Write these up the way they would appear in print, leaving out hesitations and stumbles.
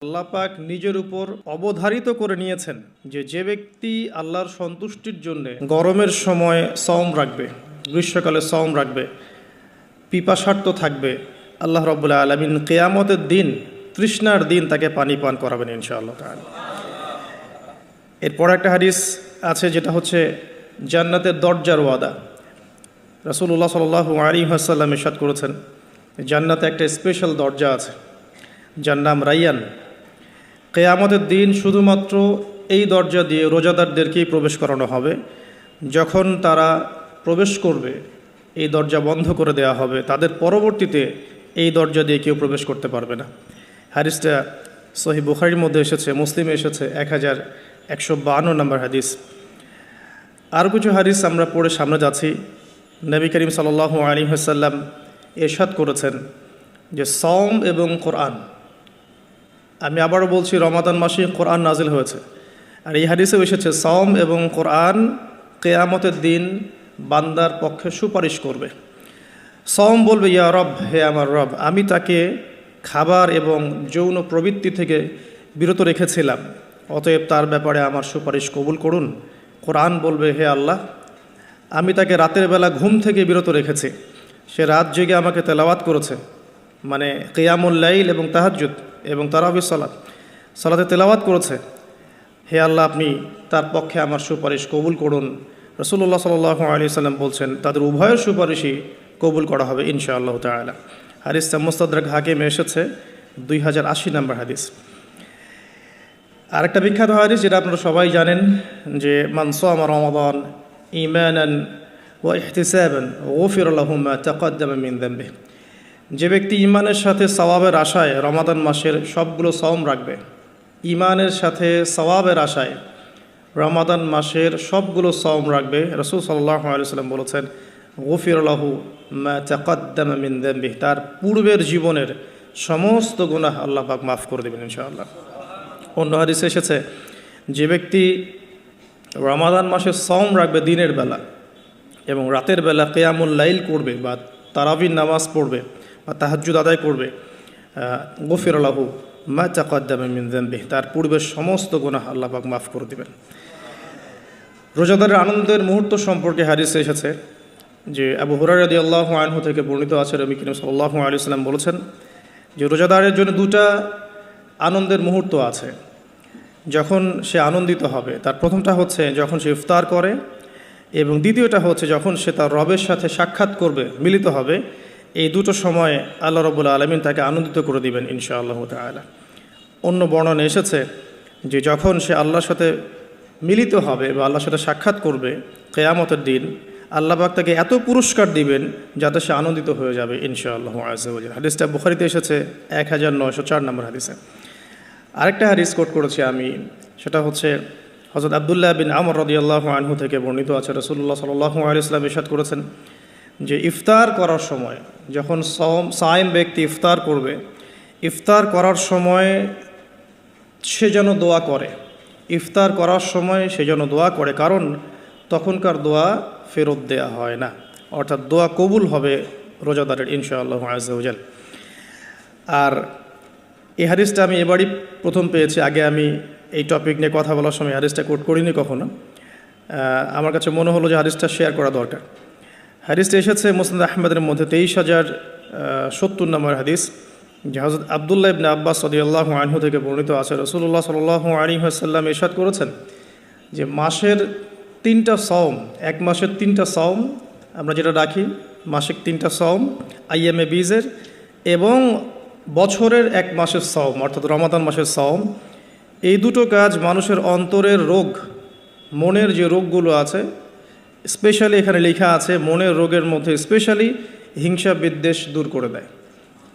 আল্লাহ পাক নিজের উপর অবধারিত করে নিয়েছেন যে ব্যক্তি আল্লাহর সন্তুষ্টির জন্য গরমের সময় সওম রাখবে, গ্রীষ্মকালে সওম রাখবে, পিপাসার্ত থাকবে, আল্লাহ রাব্বুল আলামিন কিয়ামতের দিন, তৃষ্ণার দিন তাকে পানি পান করাবেন ইনশাআল্লাহ তাআলা। এরপর একটা হাদিস আছে যেটা হচ্ছে জান্নাতের দরজার ওয়াদা। রাসূলুল্লাহ সাল্লাল্লাহু আলাইহি ওয়াসাল্লাম ইরশাদ করেছেন, জান্নাতে একটা স্পেশাল দরজা আছে যার নাম রাইয়ান। কিয়ামতের দিন শুধুমাত্র এই দরজা দিয়ে রোজাদারদেরকেই প্রবেশ করানো হবে। যখন তারা প্রবেশ করবে এই দরজা বন্ধ করে দেওয়া হবে, তাদের পরবর্তীতে এই দরজা দিয়ে কেউ প্রবেশ করতে পারবে না। হাদিসটা সহিহ বুখারীর মধ্যে এসেছে, মুসলিমে এসেছে 1152 নম্বর হাদিস। আর কিছু হাদিস আমরা পড়ে সামনে যাচ্ছি। নবী করিম সাল্লাল্লাহু আলাইহি ওয়াসাল্লাম ইরশাদ করেছেন যে সওম এবং কোরআন, আমি আবারও বলছি, রমাদান মাসে কোরআন নাজিল হয়েছে। আর এই হাদিসেও এসেছে সওম এবং কোরআন কিয়ামতের দিন বান্দার পক্ষে সুপারিশ করবে। সওম বলবে, ইয়া রব, হে আমার রব, আমি তাকে খাবার এবং যৌন প্রবৃত্তি থেকে বিরত রেখেছিলাম, অতএব তার ব্যাপারে আমার সুপারিশ কবুল করুন। কোরআন বলবে, হে আল্লাহ, আমি তাকে রাতের বেলা ঘুম থেকে বিরত রেখেছি, সে রাত জেগে আমাকে তেলাওয়াত করেছে, মানে কিয়ামুল লাইল এবং তাহাজ্জুদ এবং তারাবির সালাতে তেলাওয়াত করেছে। হে আল্লাহ, আপনি তার পক্ষে আমার সুপারিশ কবুল করুন। রাসূলুল্লাহ সাল্লাল্লাহু আলাইহি ওয়াসাল্লাম বলছেন, তাদের উভয়ের সুপারিশই কবুল করা হবে ইনশাআল্লাহ তাআলা। হাদিসটা মুস্তাদরাক হাকিমে এসেছে 2080 নম্বর হাদিস। আরেকটা বিখ্যাত হাদিস যেটা আপনারা সবাই জানেন, যে মান সামা রমাদান ঈমানান ওয়া ইহতিসাবান গুফিরা লাহু মা তাকাদ্দামা মিন যামবিহি। যে ব্যক্তি ঈমানের সাথে সওয়াবের আশায় রমাদান মাসের সবগুলো সওম রাখবে, ঈমানের সাথে সওয়াবের আশায় রমাদান মাসের সবগুলো সওম রাখবে, রাসূল সাল্লাল্লাহু আলাইহি ওয়াসাল্লাম বলেছেন, গুফিরা লাহু মা তাকাদ্দামা মিন যামবিহি, তার পূর্বের জীবনের সমস্ত গুনাহ আল্লাহ পাক মাফ করে দেবেন ইনশাআল্লাহ। অন্য হাদিসে এসেছে, যে ব্যক্তি রমাদান মাসে সওম রাখবে দিনের বেলা এবং রাতের বেলা কিয়ামুল লাইল করবে বা তারাবির নামাজ পড়বে বা তাহাজ্জুদ আদায় করবে, গফিরা লাহু মা তাকাদ্দামা মিন যামবিহি, তার পূর্বের সমস্ত গুনাহ আল্লাহ পাক মাফ করে দেবেন। রোজাদারের আনন্দের মুহূর্ত সম্পর্কে হাদিসে এসেছে যে আবু হুরায়রা রাদিয়াল্লাহু আনহু থেকে বর্ণিত আছে, নবী করিম সাল্লাল্লাহু আলাইহি ওয়াসাল্লাম বলেছেন যে রোজাদারের জন্য দুটা আনন্দের মুহূর্ত আছে যখন সে আনন্দিত হবে। তার প্রথমটা হচ্ছে যখন সে ইফতার করে, এবং দ্বিতীয়টা হচ্ছে যখন সে তার রবের সাথে সাক্ষাৎ করবে, মিলিত হবে। এই দুটো সময়ে আল্লাহ রাব্বুল আলামিন তাকে আনন্দিত করে দিবেন ইনশাআল্লাহ তাআলা। অন্য বর্ণনা এসেছে যে যখন সে আল্লাহর সাথে মিলিত হবে বা আল্লাহর সাথে সাক্ষাৎ করবে কিয়ামতের দিন, আল্লাহ পাক তাকে এত পুরস্কার দিবেন যাতে সে আনন্দিত হয়ে যাবে ইনশাআল্লাহ আযজা ওয়া জাল্লা। হাদিসটা বুখারীতে এসেছে 1904 নম্বর হাদিসে। আরেকটা হাদিস কোট করেছি আমি, সেটা হচ্ছে হযরত আব্দুল্লাহ বিন আমর রাদিয়াল্লাহু আনহু থেকে বর্ণিত আছে, রাসূলুল্লাহ সাল্লাল্লাহু আলাইহি ওয়াসাল্লাম ইরশাদ করেছেন যে ইফতার করার সময় যখন সায়েম ব্যক্তি ইফতার করবে, ইফতার করার সময় সে যেন দোয়া করে, ইফতার করার সময় সে যেন দোয়া করে, কারণ তখনকার দোয়া ফেরত দেয়া হয় না, অর্থাৎ দোয়া কবুল হবে রোজাদারের ইনশাআল্লাহ আযজা ওয়া জাল্লা। আর এই হাদিসটা আমি এবারই প্রথম পেয়েছি, আগে আমি এই টপিক নিয়ে কথা বলার সময় হাদিসটা কোট করিনি কখনো। আমার কাছে মনে হলো যে হাদিসটা শেয়ার করা দরকার। হাদিসটা এসেছে মুসনাদ আহমদের মধ্যে 23,070 নম্বর হাদিস, যে হযরত আব্দুল্লাহ ইবনে আব্বাস রাদিয়াল্লাহু আনহু থেকে বর্ণিত আছে, রাসূলুল্লাহ সাল্লাল্লাহু আলাইহি ওয়াসাল্লাম ইরশাদ করেছেন যে মাসের 3টা সওম, এক মাসের 3টা সওম আমরা যেটা রাখি, মাসিক 3টা সওম আইয়ামে বীজের, এবং বছরের এক মাসের সওম অর্থাৎ রমাদান মাসের সওম, এই দুটো কাজ মানুষের অন্তরের রোগ, মনের যে রোগগুলো আছে, স্পেশালি এখানে লেখা আছে মনের রোগের মধ্যে স্পেশালি হিংসা বিদ্বেষ দূর করে দেয়,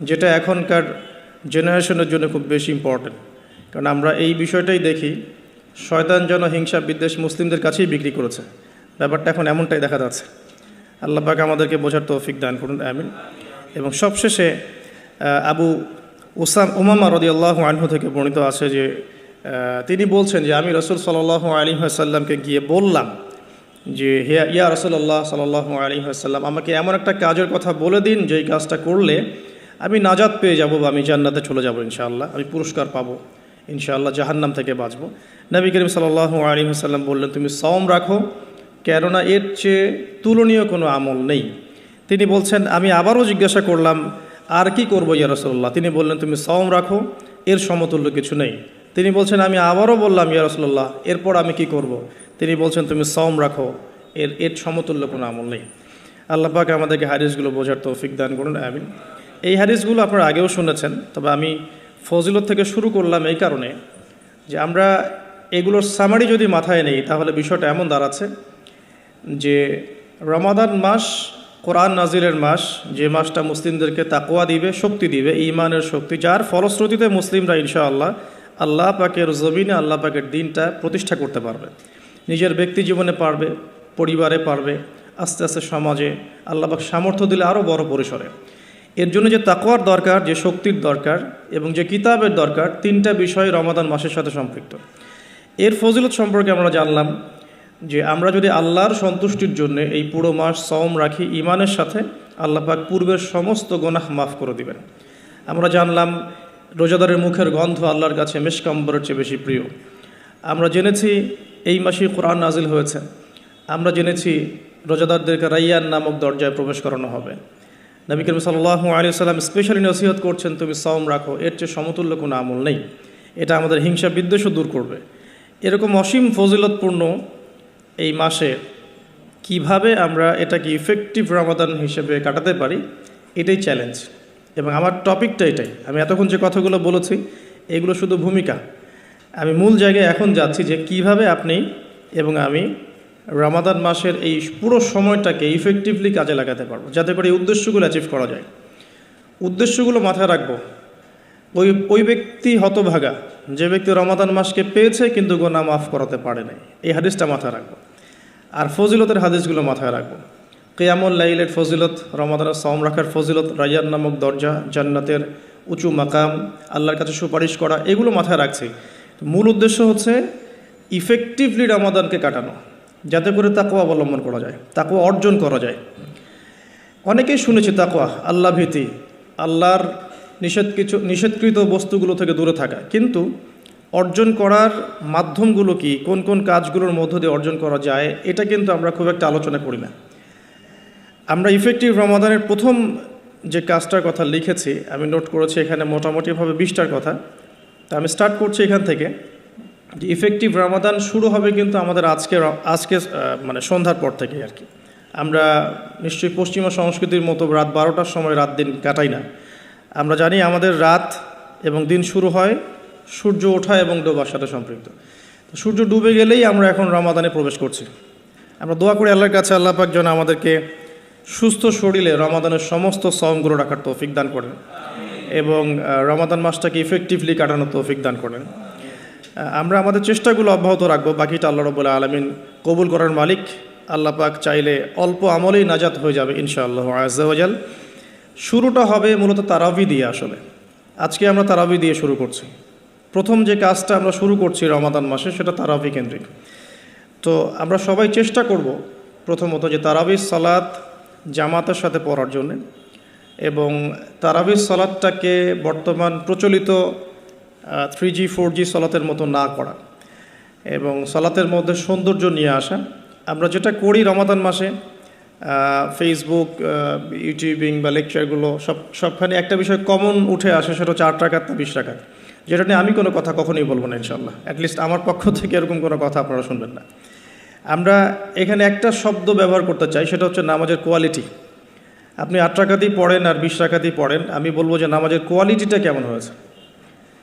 যেটা এখনকার জেনারেশনের জন্য খুব বেশি ইম্পর্টেন্ট। কারণ আমরা এই বিষয়টাই দেখি, শয়তান যেন হিংসা বিদ্বেষ মুসলিমদের কাছেই বিক্রি করেছে, ব্যাপারটা এখন এমনটাই দেখা যাচ্ছে। আল্লাহ পাক আমাদেরকে বোঝার তৌফিক দান করুন, আমিন। এবং সবশেষে আবু উমামা রাদিয়াল্লাহু আনহু থেকে বর্ণিত আছে যে তিনি বলছেন যে আমি রাসূল সাল্লাল্লাহু আলাইহি ওয়াসাল্লামকে গিয়ে বললাম যে ইয়া রাসূলুল্লাহ সাল্লাল্লাহু আলাইহি ওয়াসাল্লাম, আমাকে এমন একটা কাজের কথা বলে দিন যেই কাজটা করলে আমি নাজাত পেয়ে যাব বা আমি জান্নাতে চলে যাব ইনশাআল্লাহ, আমি পুরস্কার পাবো ইনশাআল্লাহ, জাহান্নাম থেকে বাঁচবো। নবী করিম সাল্লাল্লাহু আলাইহি ওয়াসাল্লাম বললেন, তুমি সওম রাখো, কেননা এর চেয়ে তুলনীয় কোনো আমল নেই। তিনি বলছেন, আমি আবারও জিজ্ঞাসা করলাম, আর কি করবো ইয়া রাসূলুল্লাহ? তিনি বললেন, তুমি সওম রাখো, এর সমতুল্য কিছু নেই। তিনি বলছেন, আমি আবারও বললাম, ইয়া রাসূলুল্লাহ, এরপর আমি কি করব? তিনি বলছেন, তুমি সওম রাখো, এর সমতুল্য কোনো আমল নেই। আল্লাহ পাক আমাদেরকে হাদিসগুলো বোঝার তৌফিক দান করুন, আমিন। এই হাদিসগুলো আপনারা আগেও শুনেছেন, তবে আমি ফজিলত থেকে শুরু করলাম এই কারণে যে আমরা এগুলোর সামারি যদি মাথায় নেই, তাহলে বিষয়টা এমন দাঁড়াচ্ছে যে রমাদান মাস কোরআন নাজিলের মাস, যে মাসটা মুসলিমদেরকে তাকওয়া দিবে, শক্তি দিবে, ঈমানের শক্তি, যার ফলশ্রুতিতে মুসলিমরা ইনশাআল্লাহ আল্লাহ পাকের জমিনে আল্লাহ পাকের দিনটা প্রতিষ্ঠা করতে পারবে, নিজের ব্যক্তি জীবনে পারবে, পরিবারে পারবে, আস্তে আস্তে সমাজে আল্লাহ পাক সামর্থ্য দিলে আরও বড় পরিসরে। এর জন্য যে তাকওয়ার দরকার, যে শক্তির দরকার এবং যে কিতাবের দরকার, তিনটা বিষয় রমাদান মাসের সাথে সম্পৃক্ত। এর ফজিলত সম্পর্কে আমরা জানলাম যে আমরা যদি আল্লাহর সন্তুষ্টির জন্য এই পুরো মাস সওম রাখি ঈমানের সাথে, আল্লাহ পাক পূর্বের সমস্ত গুনাহ মাফ করে দিবেন। আমরা জানলাম রোজাদারের মুখের গন্ধ আল্লাহর কাছে মিশক আম্বরের চেয়ে বেশি প্রিয়। আমরা জেনেছি এই মাসেই কোরআন নাজিল হয়েছে। আমরা জেনেছি রোজাদারদেরকে রাইয়ান নামক দরজায় প্রবেশ করানো হবে। নবী করিম সাল্লাল্লাহু আলাইহি ওয়াসাল্লাম স্পেশালি নসিহত করছেন, তুমি সওম রাখো, এর চেয়ে সমতুল্য কোনো আমল নেই। এটা আমাদের হিংসা বিদ্বেষও দূর করবে। এরকম অসীম ফজিলতপূর্ণ এই মাসে কিভাবে আমরা এটাকে ইফেক্টিভ রমাদান হিসেবে কাটাতে পারি, এটাই চ্যালেঞ্জ। এবং আমার টপিকটা এটাই। আমি এতক্ষণ যে কথাগুলো বলেছি এগুলো শুধু ভূমিকা। আমি মূল জায়গায় এখন যাচ্ছি যে কিভাবে আপনি এবং আমি রমাদান মাসের এই পুরো সময়টাকে ইফেক্টিভলি কাজে লাগাতে পারবো, যাতে করে এই উদ্দেশ্যগুলো অ্যাচিভ করা যায়। উদ্দেশ্যগুলো মাথায় রাখবো। ওই ব্যক্তি হতভাগা যে ব্যক্তি রমাদান মাসকে পেয়েছে কিন্তু গুনাহ মাফ করাতে পারে নাই, এই হাদিসটা মাথায় রাখবো। আর ফজিলতের হাদিসগুলো মাথায় রাখবো। কিয়ামুল লাইলের ফজিলত, রমাদানের সওম রাখার ফজিলত, রায়্যান নামক দরজা, জান্নাতের উঁচু মাকাম, আল্লাহর কাছে সুপারিশ করা, এগুলো মাথায় রাখছি। মূল উদ্দেশ্য হচ্ছে ইফেক্টিভলি রমাদানকে কাটানো, যাতে করে তাকওয়া অবলম্বন করা যায়, তাকওয়া অর্জন করা যায়। অনেকেই শুনেছি তাকওয়া, আল্লাহ ভীতি, আল্লাহর নিষেধকৃত বস্তুগুলো থেকে দূরে থাকা, কিন্তু অর্জন করার মাধ্যমগুলো কি, কোন কোন কাজগুলোর মধ্য দিয়ে অর্জন করা যায়, এটা কিন্তু আমরা খুব একটা আলোচনা করি না। আমরা ইফেক্টিভ রমাদানের প্রথম যে কাজটার কথা লিখেছি, আমি নোট করেছি এখানে মোটামুটিভাবে 20টার কথা। তা আমি স্টার্ট করছি এখান থেকে যে ইফেক্টিভ রমাদান শুরু হবে কিন্তু আমাদের আজকে মানে সন্ধ্যার পর থেকে আর কি। আমরা নিশ্চয়ই পশ্চিমা সংস্কৃতির মতো রাত 12টার সময় রাত দিন কাটাই না। আমরা জানি আমাদের রাত এবং দিন শুরু হয় সূর্য ওঠা এবং ডোবার সাথে সম্পৃক্ত। তো সূর্য ডুবে গেলেই আমরা এখন রমাদানে প্রবেশ করছি। আমরা দোয়া করি আল্লাহর কাছে, আল্লাহ পাক যেন আমাদেরকে সুস্থ শরীরে রমাদানের সমস্ত সওমগুলো রাখার তৌফিক দান করেন এবং রমাদান মাসটাকে ইফেক্টিভলি কাটানোর তৌফিক দান করেন। আমরা আমাদের চেষ্টাগুলো অব্যাহত রাখবো, বাকিটা আল্লাহ রাব্বুল আলামিন কবুল করার মালিক। আল্লাহ পাক চাইলে অল্প আমলেই নাজাত হয়ে যাবে ইনশাআল্লাহ আযজা ওয়া জাল। শুরুটা হবে মূলত তারাবি দিয়ে। আসলে আজকে আমরা তারাবি দিয়ে শুরু করছি। প্রথম যে কাজটা আমরা শুরু করছি রমাদান মাসে, সেটা তারাবি কেন্দ্রিক। তো আমরা সবাই চেষ্টা করব প্রথমত যে তারাবির সালাত জামাতের সাথে পড়ার জন্য, এবং তারাবির সালাতটাকে বর্তমান প্রচলিত 3G 4G সালাতের মতো না করা এবং সালাতের মধ্যে সৌন্দর্য নিয়ে আসা। আমরা যেটা করি রমাদান মাসে ফেসবুক, ইউটিউবিং বা লেকচারগুলো সবখানে একটা বিষয় কমন উঠে আসে, সেটা হচ্ছে 8 রাকাত না 20 রাকাত, যেটা নিয়ে আমি কোনো কথা কখনোই বলবো না ইনশাআল্লাহ। অ্যাটলিস্ট আমার পক্ষ থেকে এরকম কোনো কথা আপনারা শুনবেন না। আমরা এখানে একটা শব্দ ব্যবহার করতে চাই, সেটা হচ্ছে নামাজের কোয়ালিটি। আপনি 8 রাকাতই পড়েন আর 20 রাকাতই পড়েন, আমি বলবো যে নামাজের কোয়ালিটিটা কেমন হয়েছে।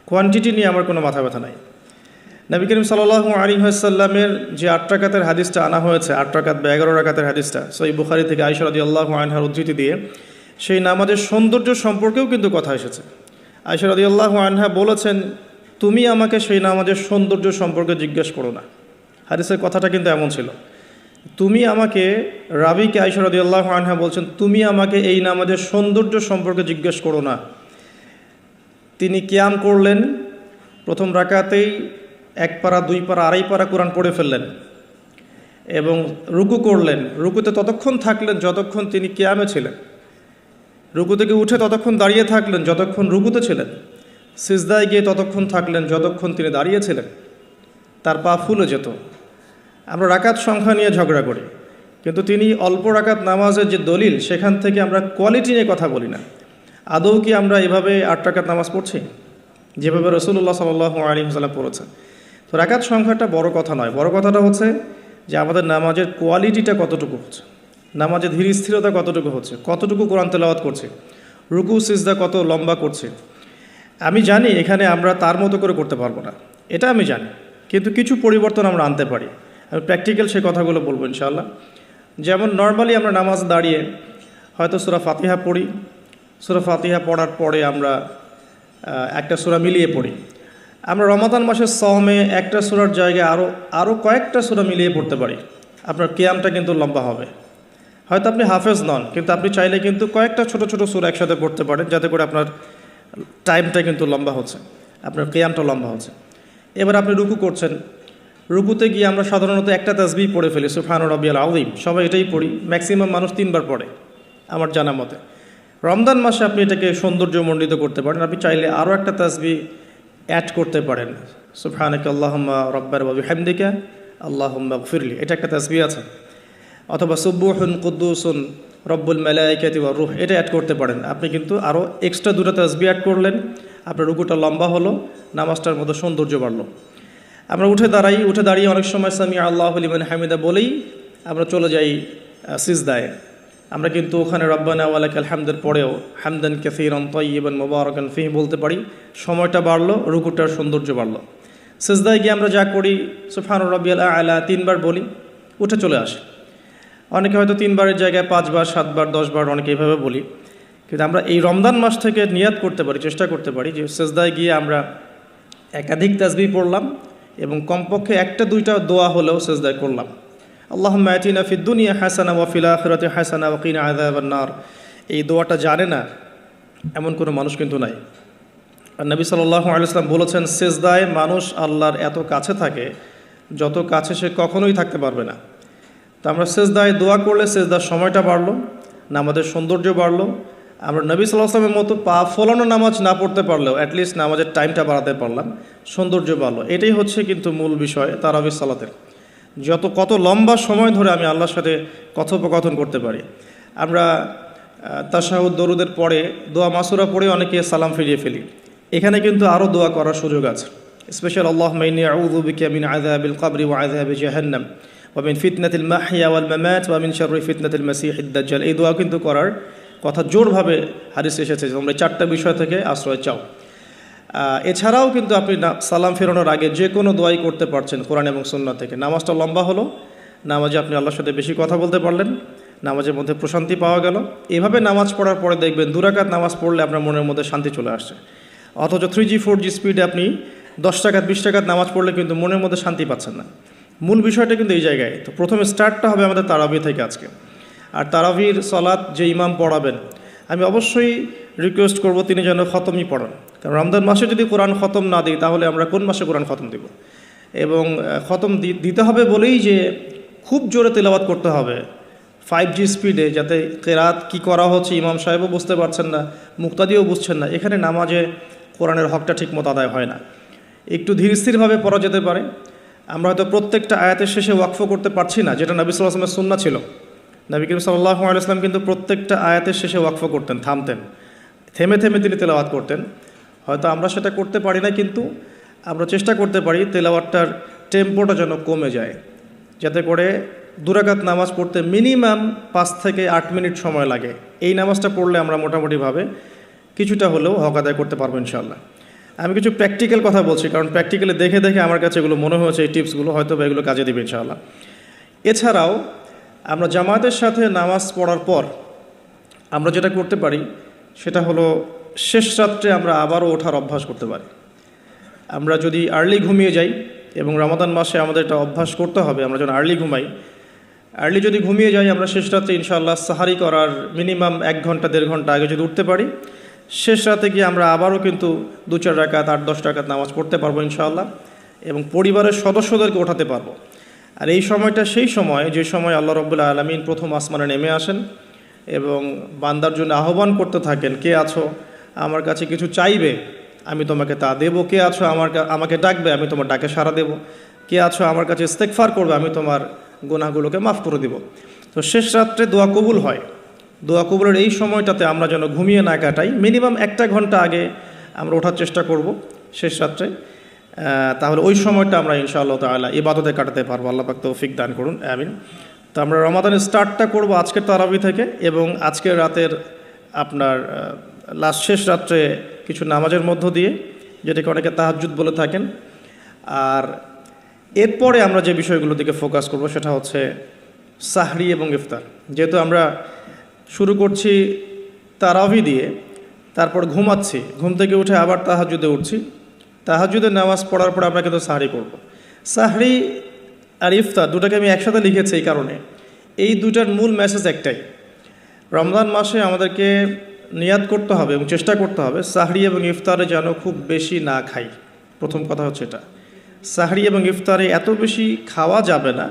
কোয়ান্টিটি নিয়ে আমার কোনো মাথা ব্যথা নাই। নবী করিম সাল্লাল্লাহু আলাইহি ওয়াসাল্লামের যে 8 রাকাতের হাদিসটা আনা হয়েছে, 8 রাকাত বা 11 রাকাতের হাদিসটা সহিহ বুখারী থেকে আয়েশা রাদিয়াল্লাহু আনহার উদ্ধৃতি দিয়ে, সেই নামাজের সৌন্দর্য সম্পর্কেও কিন্তু কথা এসেছে। আয়েশা রাদিয়াল্লাহু আনহা বলেছেন, তুমি আমাকে সেই নামাজের সৌন্দর্য সম্পর্কে জিজ্ঞেস করো না। হাদিসের কথাটা কিন্তু এমন ছিল, তুমি আমাকে, রাবিকে আয়েশা রাদিয়াল্লাহু আনহা বলছেন, তুমি আমাকে এই নামাজের সৌন্দর্য সম্পর্কে জিজ্ঞেস করো না। তিনি কিয়াম করলেন, প্রথম রাকাতেই 1 পারা 2 পারা 2.5 পারা কোরআন পড়ে ফেললেন এবং রুকু করলেন। রুকুতে ততক্ষণ থাকলেন যতক্ষণ তিনি কিয়ামে ছিলেন। রুকু থেকে উঠে ততক্ষণ দাঁড়িয়ে থাকলেন যতক্ষণ রুকুতে ছিলেন, সিজদায় গিয়ে ততক্ষণ থাকলেন যতক্ষণ তিনি দাঁড়িয়েছিলেন, তার পা ফুলে যেত। আমরা রাকাত সংখ্যা নিয়ে ঝগড়া করি, কিন্তু তিনি অল্প রাকাত নামাজের যে দলিল, সেখান থেকে আমরা কোয়ালিটি নিয়ে কথা বলি না। আদৌ কি আমরা এভাবে 8 রাকাত নামাজ পড়ছি যেভাবে রাসূলুল্লাহ সাল্লাল্লাহু আলাইহি ওয়াসাল্লাম পড়েছেন? তো রাকাত সংখ্যাটা বড় কথা নয়, বড় কথাটা হচ্ছে যে আমাদের নামাজের কোয়ালিটিটা কতটুকু হচ্ছে, নামাজের ধীর স্থিরতা কতটুকু হচ্ছে, কতটুকু কোরআন তেলাওয়াত করছে, রুকু সিজদা কত লম্বা করছে। আমি জানি এখানে আমরা তার মতো করে করতে পারবো না, এটা আমি জানি, কিন্তু কিছু পরিবর্তন আমরা আনতে পারি। আমি প্র্যাকটিক্যাল সেই কথাগুলো বলবো ইনশাআল্লাহ। যেমন নর্মালি আমরা নামাজ দাঁড়িয়ে হয়তো সূরা ফাতিহা পড়ি, সূরা ফাতিহা পড়ার পরে আমরা একটা সূরা মিলিয়ে পড়ি। আমরা রমাদান মাসের সওমে একটা সূরার জায়গায় আরও কয়েকটা সূরা মিলিয়ে পড়তে পারি। আপনার কিয়ামটা কিন্তু লম্বা হবে। হয়তো আপনি হাফেজ নন, কিন্তু আপনি চাইলে কিন্তু কয়েকটা ছোট ছোট সূরা একসাথে পড়তে পারেন, যাতে করে আপনার টাইমটা কিন্তু লম্বা হচ্ছে, আপনার কিয়ামটা লম্বা হচ্ছে। এবার আপনি রুকু করছেন, রুকুতে গিয়ে আমরা সাধারণত একটা তাসবিহ পড়ে ফেলি, সুবহান রাব্বিয়াল আযীম, সবাই এটাই পড়ি। ম্যাক্সিমাম মানুষ 3 বার পড়ে আমার জানা মতে। রমজান মাসে আপনি এটাকে সৌন্দর্যমণ্ডিত করতে পারেন, আপনি চাইলে আরও একটা তাসবিহ অ্যাড করতে পারেন, সুবহানাকা আল্লাহুম্মা রাব্বানা ওয়া বিহামদিকা আল্লাহুম্মা গফিরলি, এটা একটা তাসবিহ আছে। অথবা সুবহুন কুদ্দুসুন রব্বুল মালাইকাতি ওয়ার রূহ, এটা অ্যাড করতে পারেন। আপনি কিন্তু আরও এক্সট্রা 2টা তাসবিহ অ্যাড করলেন, আপনার রুকুটা লম্বা হলো, নামাজটার মধ্যে সৌন্দর্য বাড়লো। আমরা উঠে দাঁড়িয়ে অনেক সময় সামি আল্লাহু লিমান হামিদা বলেই আমরা চলে যাই সিজদায়। আমরা কিন্তু ওখানে রব্বানা ওয়া লাকাল হামদের পরেও হামদান কাসীরান তাইয়িবান মুবারাকান ফীহি বলতে পারি, সময়টা বাড়লো, রুকুটার সৌন্দর্য বাড়লো। সিজদায় গিয়ে আমরা যা করি সুবহান রাব্বিয়াল আ'লা 3 বার বলি, উঠে চলে আসে। অনেকে হয়তো 3 বারের জায়গায় 5 বার, 7 বার, 10 বার অনেকে এইভাবে বলি। কিন্তু আমরা এই রমজান মাস থেকে নিয়াত করতে পারি, চেষ্টা করতে পারি যে সিজদায় গিয়ে আমরা একাধিক তাসবিহ পড়লাম এবং কমপক্ষে 1-2টা দোয়া হলেও সিজদায় করলাম। আল্লাহুম্মা আতিনা ফিদ দুনিয়া হাসানা ওয়া ফিল আখিরাতি হাসানা ওয়া কিনা আযাবান নার। এই দোয়াটা জানে না এমন কোনো মানুষ কিন্তু নাই। আর নবী সাল্লাল্লাহু আলাইহি ওয়াসাল্লাম বলেছেন, সিজদায় মানুষ আল্লাহর এত কাছে থাকে যত কাছে সে কখনোই থাকতে পারবে না। তো আমরা সিজদায় দোয়া করলে সিজদার সময়টা বাড়লো, নামাজের সৌন্দর্য বাড়লো। আমরা নবী সাল্লাল্লাহু আলাইহি ওয়াসাল্লামের মতো পা ফলানো নামাজ না পড়তে পারলেও অ্যাটলিস্ট নামাজের টাইমটা বাড়াতে পারলাম, সৌন্দর্য বাড়লো। এটাই হচ্ছে কিন্তু মূল বিষয় তারাবির সালাতের। কত লম্বা সময় ধরে আমি আল্লাহর সাথে কথোপকথন করতে পারি। আমরা তাশাহুদ দরুদের পরে দোয়া মাসুরা পড়ে অনেকে সালাম ফিরিয়ে ফেলি। এখানে কিন্তু আরও দোয়া করার সুযোগ আছে। স্পেশাল আল্লাহুম্মা ইন্নী আউযু বিকা মিন আযাবিল কবরি ওয়া আযাবি জাহান্নাম ওয়া মিন ফিতনাতিল মাহইয়া ওয়াল মামাত ওয়া মিন শাররি ফিতনাতিল মাসীহিদ দাজ্জাল। এই দোয়া কিন্তু করার কথা জোরভাবে হাদিসে এসেছে, তোমরা 4টা বিষয় থেকে আশ্রয় চাও। এছাড়াও কিন্তু আপনি সালাম ফেরানোর আগে যে কোনো দোয়াই করতে পারছেন কোরআন এবং সুন্নাহ থেকে। নামাজটা লম্বা হলো, নামাজে আপনি আল্লাহর সাথে বেশি কথা বলতে পারলেন, নামাজের মধ্যে প্রশান্তি পাওয়া গেল। এভাবে নামাজ পড়ার পরে দেখবেন 2 রাকাত নামাজ পড়লে আপনার মনের মধ্যে শান্তি চলে আসছে। অথচ 3G 4G স্পিডে আপনি 10 রাকাত 20 রাকাত নামাজ পড়লে কিন্তু মনের মধ্যে শান্তি পাচ্ছেন না। মূল বিষয়টা কিন্তু এই জায়গায়। তো প্রথমে স্টার্টটা হবে আমাদের তারাবি থেকে আজকে। আর তারাবির সালাত যে ইমাম পড়াবেন, আমি অবশ্যই রিকোয়েস্ট করব তিনি যেন খতমই পড়ান। কারণ রমজান মাসে যদি কোরআন খতম না দিই তাহলে আমরা কোন মাসে কোরআন খতম দেব? এবং খতম দিতে হবে বলেই যে খুব জোরে তেলাওয়াত করতে হবে 5G স্পিডে, যাতে কেরাত কি করা হচ্ছে ইমাম সাহেবও বুঝতে পারছেন না, মুক্তাদিও বুঝছেন না। এখানে নামাজে কোরআনের হকটা ঠিকমতো আদায় হয় না। একটু ধীর স্থিরভাবে পড়া যেতে পারে। আমরা হয়তো প্রত্যেকটা আয়াতের শেষে ওয়াকফ করতে পারছি না, যেটা নবী সাল্লাল্লাহু আলাইহি ওয়াসাল্লামের সুন্নাহ ছিল। নবী করিম সাল্লাল্লাহু আলাইহি ওয়াসাল্লাম কিন্তু প্রত্যেকটা আয়াতের শেষে ওয়াকফ করতেন, থামতেন, থেমে থেমে তিনি তেলাওয়াত করতেন। হয়তো আমরা সেটা করতে পারি না, কিন্তু আমরা চেষ্টা করতে পারি তেলাওয়াতটার টেম্পোটা যেন কমে যায়, যাতে করে 2 রাকাত নামাজ পড়তে মিনিমাম 5 থেকে 8 মিনিট সময় লাগে। এই নামাজটা পড়লে আমরা মোটামুটিভাবে কিছুটা হলেও হক আদায় করতে পারবো ইনশাআল্লাহ। আমি কিছু প্র্যাকটিক্যাল কথা বলছি, কারণ প্র্যাকটিক্যালি দেখে দেখে আমার কাছে এগুলো মনে হয়েছে, এই টিপসগুলো হয়তো বা এগুলো কাজে দেবে ইনশাআল্লাহ। এছাড়াও আমরা জামাতের সাথে নামাজ পড়ার পর আমরা যেটা করতে পারি সেটা হলো শেষ রাত্রে আমরা আবারও ওঠার অভ্যাস করতে পারি। আমরা যদি আর্লি ঘুমিয়ে যাই, এবং রমাদান মাসে আমাদের এটা অভ্যাস করতে হবে, আমরা যখন আর্লি ঘুমাই, আর্লি যদি ঘুমিয়ে যাই আমরা শেষ রাত্রে ইনশাআল্লাহ সাহারি করার মিনিমাম 1 ঘন্টা 1.5 ঘন্টা আগে যদি উঠতে পারি, শেষ রাতে গিয়ে আমরা আবারও কিন্তু 2-4 রাকাত 8-10 রাকাত নামাজ পড়তে পারবো ইনশাআল্লাহ, এবং পরিবারের সদস্যদেরকে ওঠাতে পারবো। আর এই সময়টা সেই সময় যে সময় আল্লাহ রাব্বুল আলামিন প্রথম আসমানে নেমে আসেন, এবং বান্দার জন্য আহ্বান করতে থাকেন, কে আছো আমার কাছে কিছু চাইবে, আমি তোমাকে তা দেব। কে আছো আমাকে ডাকবে, আমি তোমার ডাকে সাড়া দেব। কে আছো আমার কাছে ইস্তেগফার করবে, আমি তোমার গুনাহগুলোকে মাফ করে দেব। তো শেষ রাত্রে দোয়া কবুল হয়। দোয়া কবুলের এই সময়টাতে আমরা যেন ঘুমিয়ে না কাটাই, মিনিমাম 1 ঘন্টা আগে আমরা ওঠার চেষ্টা করব শেষ রাত্রে। তাহলে ওই সময়টা আমরা ইনশাআল্লাহ তাআলা ইবাদতে কাটাতে পারবো। আল্লাহ পাক তৌফিক দান করুন, আমিন। তো আমরা রমাদানের স্টার্টটা করব আজকের তারাবি থেকে, এবং আজকের রাতের আপনার শেষ রাত্রে কিছু নামাজের মধ্য দিয়ে, যেটাকে অনেকে তাহাজ্জুদ বলে থাকেন। আর এরপরে আমরা যে বিষয়গুলোর দিকে ফোকাস করব সেটা হচ্ছে সাহরি এবং ইফতার। যেহেতু আমরা শুরু করছি তারাবি দিয়ে, তারপর ঘুমাচ্ছি, ঘুম থেকে উঠে আবার তাহাজ্জুদে উঠছি, তাহাজ্জুদের নামাজ পড়ার পর আমরা কিন্তু সাহরি করব। সাহরি আর ইফতার দুটাকে আমি একসাথে লিখেছি এই কারণে, এই দুটার মূল মেসেজ একটাই। রমজান মাসে আমাদেরকে নিয়াত করতে হবে এবং চেষ্টা করতে হবে সাহরি এবং ইফতারে যেন খুব বেশি না খাই। প্রথম কথা হচ্ছে এটা, সাহরি এবং ইফতারে এত বেশি খাওয়া যাবে না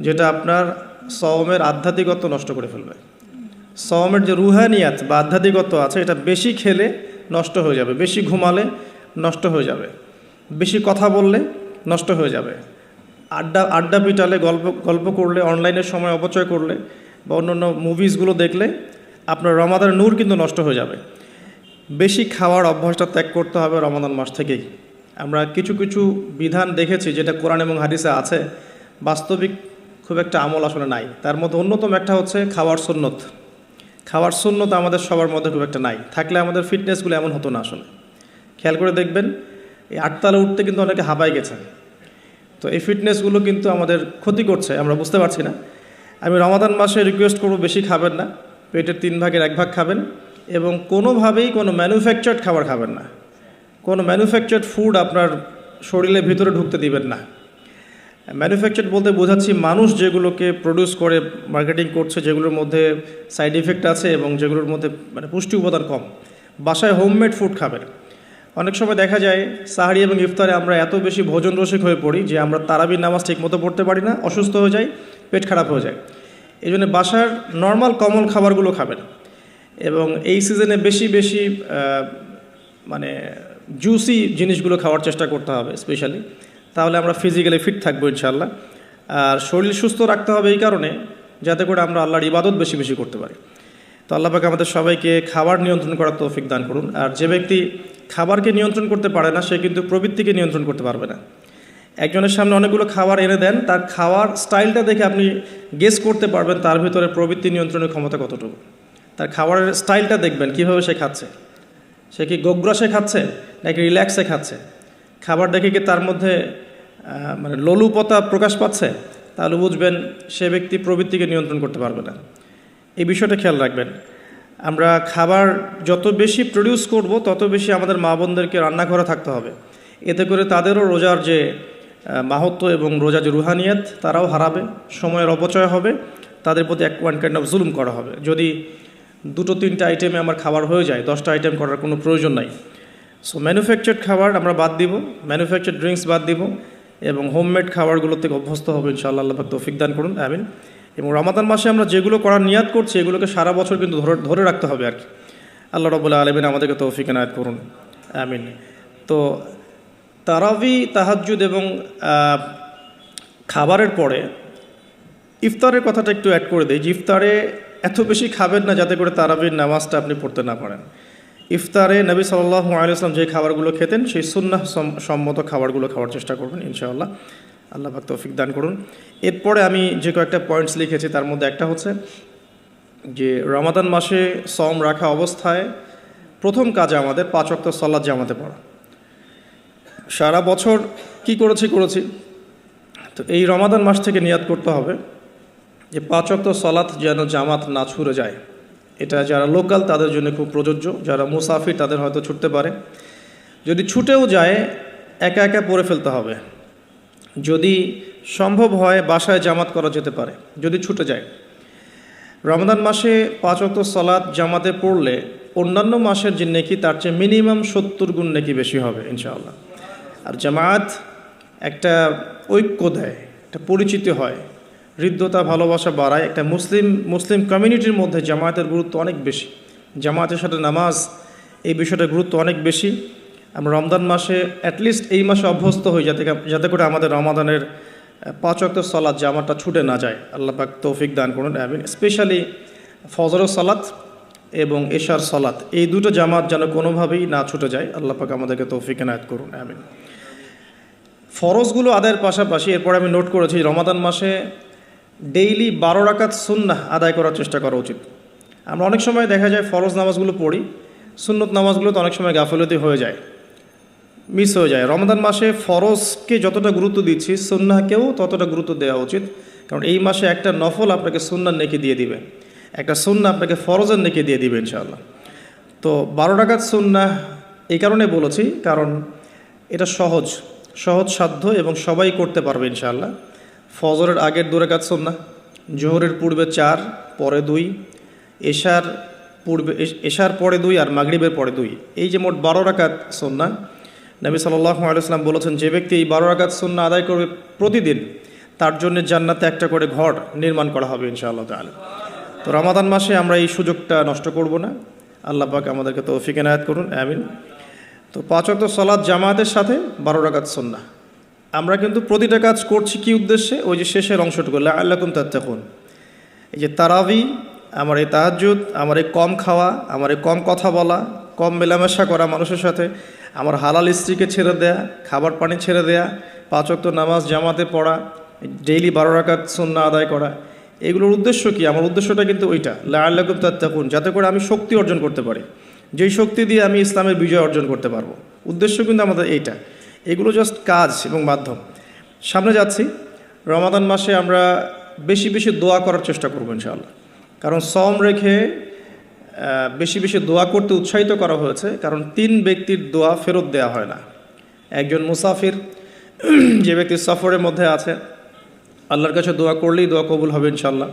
যেটা আপনার সওমের আধ্যাত্মিকত্ব নষ্ট করে ফেলবে। সওমের যে রুহানিয়াত বা আধ্যাত্মিকত্ব আছে, এটা বেশি খেলে নষ্ট হয়ে যাবে, বেশি ঘুমালে নষ্ট হয়ে যাবে, বেশি কথা বললে নষ্ট হয়ে যাবে, আড্ডা পিটালে, গল্প করলে, অনলাইনের সময় অপচয় করলে বা অন্যান্য মুভিজগুলো দেখলে আপনার রমাদানের নূর কিন্তু নষ্ট হয়ে যাবে। বেশি খাওয়ার অভ্যাসটা ত্যাগ করতে হবে রমাদান মাস থেকেই। আমরা কিছু কিছু বিধান দেখেছি যেটা কোরআন এবং হাদিসে আছে, বাস্তবিক খুব একটা আমল আসলে নাই। তার মধ্যে অন্যতম একটা হচ্ছে খাওয়ার সুন্নত। খাওয়ার সুন্নত আমাদের সবার মধ্যে খুব একটা নাই, থাকলে আমাদের ফিটনেসগুলো এমন হতো না আসলে। খেয়াল করে দেখবেন, এই 8 তলা উঠতে কিন্তু অনেকে হাঁপায় গেছেন। তো এই ফিটনেসগুলো কিন্তু আমাদের ক্ষতি করছে, আমরা বুঝতে পারছি না। আমি রমাদান মাসে রিকোয়েস্ট করব, বেশি খাবেন না, পেটের 3 ভাগের 1 ভাগ খাবেন, এবং কোনোভাবেই কোনো ম্যানুফ্যাকচার্ড খাবার খাবেন না। কোনো ম্যানুফ্যাকচার্ড ফুড আপনার শরীরের ভিতরে ঢুকতে দিবেন না। ম্যানুফ্যাকচার্ড বলতে বোঝাচ্ছি মানুষ যেগুলোকে প্রডিউস করে মার্কেটিং করছে, যেগুলোর মধ্যে সাইড ইফেক্ট আছে এবং যেগুলোর মধ্যে মানে পুষ্টি উপাদান কম। বাসায় হোমমেড ফুড খাবেন। অনেক সময় দেখা যায় সাহরি এবং ইফতারে আমরা এত বেশি ভোজন রসিক হয়ে পড়ি যে আমরা তারাবির নামাজ ঠিক মতো পড়তে পারি না, অসুস্থ হয়ে যাই, পেট খারাপ হয়ে যায়। এই জন্য বাসার নর্মাল কমন খাবারগুলো খাবেন, এবং এই সিজনে বেশি বেশি মানে জুসি জিনিসগুলো খাওয়ার চেষ্টা করতে হবে স্পেশালি। তাহলে আমরা ফিজিক্যালি ফিট থাকবো ইনশাআল্লাহ। আর শরীর সুস্থ রাখতে হবে এই কারণে যাতে করে আমরা আল্লাহর ইবাদত বেশি বেশি করতে পারি। তো আল্লাহ পাক আমাদের সবাইকে খাবার নিয়ন্ত্রণ করার তৌফিক দান করুন। আর যে ব্যক্তি খাবারকে নিয়ন্ত্রণ করতে পারে না, সে কিন্তু প্রবৃত্তিকে নিয়ন্ত্রণ করতে পারবে না। একজনের সামনে অনেকগুলো খাবার এনে দেন, তার খাওয়ার স্টাইলটা দেখে আপনি গেস করতে পারবেন তার ভিতরে প্রবৃত্তি নিয়ন্ত্রণের ক্ষমতা কতটুকু। তার খাবারের স্টাইলটা দেখবেন, কীভাবে সে খাচ্ছে, সে কি গোগ্রাসে খাচ্ছে নাকি রিল্যাক্সে খাচ্ছে, খাবার দেখে কি তার মধ্যে মানে লোলুপতা প্রকাশ পাচ্ছে, তাহলে বুঝবেন সে ব্যক্তি প্রবৃত্তিকে নিয়ন্ত্রণ করতে পারবে না। এই বিষয়টা খেয়াল রাখবেন। আমরা খাবার যত বেশি প্রডিউস করব তত বেশি আমাদের মা বোনদেরকে রান্নাঘরে থাকতে হবে। এতে করে তাদেরও রোজার যে মাহাত্ম্য এবং রোজার যে রুহানিয়াত তারাও হারাবে, সময়ের অপচয় হবে, তাদের প্রতি ওয়ান কাইন্ড অফ জুলুম করা হবে। যদি 2-3টা আইটেমে আমার খাবার হয়ে যায়, 10টা আইটেম করার কোনো প্রয়োজন নাই। সো ম্যানুফ্যাকচার্ড খাবার আমরা বাদ দিব, ম্যানুফ্যাকচার্ড ড্রিঙ্কস বাদ দিব, এবং হোমমেড খাবারগুলোর থেকে অভ্যস্ত হবে ইনশাআল্লাহ। আল্লাহ পাক তৌফিক দান করুন, আমিন। এবং রমাদান মাসে আমরা যেগুলো করার নিয়াত করছি এগুলোকে সারা বছর কিন্তু ধরে রাখতে হবে আর কি। আল্লাহ রাব্বুল আলামিন আমাদেরকে তৌফিক এনায়েত করুন, আমিন। তো তারাবি, তাহাজ্জুদ এবং খাবারের পরে ইফতারের কথাটা একটু অ্যাড করে দিই যে ইফতারে এত বেশি খাবেন না যাতে করে তারাবির নামাজটা আপনি পড়তে না পারেন। ইফতারে নবী সাল্লাল্লাহু আলাইহি ওয়াসাল্লাম যে খাবারগুলো খেতেন সেই সুন্নাহ সম্মত খাবারগুলো খাওয়ার চেষ্টা করবেন ইনশাআল্লাহ। আল্লাহ পাক তৌফিক দান করুন। এরপরে আমি যে কয়েকটা পয়েন্টস লিখেছি তার মধ্যে একটা হচ্ছে যে রমাদান মাসে সওম রাখা অবস্থায় প্রথম কাজ আমাদের 5 ওয়াক্ত সালাত জামাতে পড়া। সারা বছর কি করেছি, তো এই রমাদান মাস থেকে নিয়াত করতে হবে যে 5 ওয়াক্ত সালাত যেন জামাত না ছুটে যায়। এটা যারা লোকাল তাদের জন্য খুব প্রযোজ্য, যারা মুসাফির তাদের হয়তো ছুটতে পারে। যদি ছুটেও যায় একা একা পড়ে ফেলতে হবে। যদি সম্ভব হয় বাসায় জামাত করা যেতে পারে যদি ছুটে যায়। রমজান মাসে 5 ওয়াক্ত সালাত জামাতে পড়লে অন্যান্য মাসের যে নেকি তার চেয়ে মিনিমাম 70 গুণ নেকি বেশি হবে ইনশাআল্লাহ। আর জামাত একটা ঐক্য দেয়, একটা পরিচিতি হয়, হৃদ্যতা ভালোবাসা বাড়ায়। একটা মুসলিম কমিউনিটির মধ্যে জামায়াতের গুরুত্ব অনেক বেশি, জামায়াতের সাথে নামাজ এই বিষয়টার গুরুত্ব অনেক বেশি। আমরা রমজান মাসে অ্যাটলিস্ট এই মাসে অভ্যস্ত হই যাতে করে আমাদের রমাদানের 5 ওয়াক্ত সালাত জামাতটা ছুটে না যায়। আল্লাহ পাক তৌফিক দান করুন, আমিন। স্পেশালি ফজরের সালাত এবং এশার সালাত, এই দুটো জামাত যেন কোনোভাবেই না ছুটে যায়। আল্লাহ পাক আমাদেরকে তৌফিক এনায়েত করুন, আমিন। ফরজগুলো আদায়ের পাশাপাশি এরপরে আমি নোট করেছি রমাদান মাসে ডেইলি 12 রাকাত সুন্নাহ আদায় করার চেষ্টা করা উচিত। আমরা অনেক সময় দেখা যায় ফরজ নামাজগুলো পড়ি, সুন্নত নামাজগুলো তো অনেক সময় গাফিলতি হয়ে যায়, মিস হয়ে যায়। রমাদান মাসে ফরজকে যতটা গুরুত্ব দিচ্ছি সুন্নাহকেও ততটা গুরুত্ব দেওয়া উচিত, কারণ এই মাসে একটা নফল আপনাকে সুন্নার নেকি দিয়ে দিবে, একটা সুন্নাহ আপনাকে ফরজের নেকি দিয়ে দিবে ইনশাআল্লাহ। তো 12 রাকাত সুন্নাহ এই কারণে বলেছি কারণ এটা সহজ সাধ্য এবং সবাই করতে পারবে ইনশাআল্লাহ। ফজরের আগের 2 রাকাত সুন্নাহ, জোহরের পূর্বে 4, পরে 2, এশার পরে 2 আর মাগরিবের পরে 2, এই যে মোট 12 রাকাত সুন্নাহ। নবী সাল্লাল্লাহু আলাইহি ওয়াসাল্লাম বলেছেন, যে ব্যক্তি এই 12 রাকাত সুন্নাহ আদায় করবে প্রতিদিন, তার জন্য জান্নাতে একটা করে ঘর নির্মাণ করা হবে ইনশাআল্লাহ তাআলা। তো রমাদান মাসে আমরা এই সুযোগটা নষ্ট করব না। আল্লাহ পাক আমাদেরকে তৌফিক এনায়েত করুন, আমিন। তো 5 ওয়াক্ত সালাত জামাতের সাথে 12 রাকাত সুন্নাহ। আমরা কিন্তু প্রতিটা কাজ করছি কি উদ্দেশ্যে? ওই যে শেষের অংশটুকু, লাআল্লাকুম তাত্তাকুন। এই যে তারাবি, আমার এই তাহাজ্জুদ, আমার এই কম খাওয়া, আমার এই কম কথা বলা, কম মেলামেশা করা মানুষের সাথে, আমার হালাল স্ত্রীকে ছেড়ে দেয়া, খাবার পানি ছেড়ে দেয়া, 5 ওয়াক্ত নামাজ জামাতে পড়া, ডেইলি 12 রাকাত সুন্নাহ আদায় করা, এগুলোর উদ্দেশ্য কি? আমার উদ্দেশ্যটা কিন্তু ওইটা, লাআল্লাকুম তাত্তাকুন, যাতে করে আমি শক্তি অর্জন করতে পারি, যেই শক্তি দিয়ে আমি ইসলামের বিজয় অর্জন করতে পারবো। উদ্দেশ্য কিন্তু আমাদের এইটা। এগুলো জাস্ট কাজ এবং মাধ্যম। সামনে যাচ্ছি, রমাদান মাসে আমরা বেশি বেশি দোয়া করার চেষ্টা করবো ইনশাআল্লাহ, কারণ সওম রেখে বেশি বেশি দোয়া করতে উৎসাহিত করা হয়েছে, কারণ 3 ব্যক্তির দোয়া ফেরত দেওয়া হয় না। একজন মুসাফির, যে ব্যক্তি সফরের মধ্যে আছে, আল্লাহর কাছে দোয়া করলেই দোয়া কবুল হবে ইনশাআল্লাহ।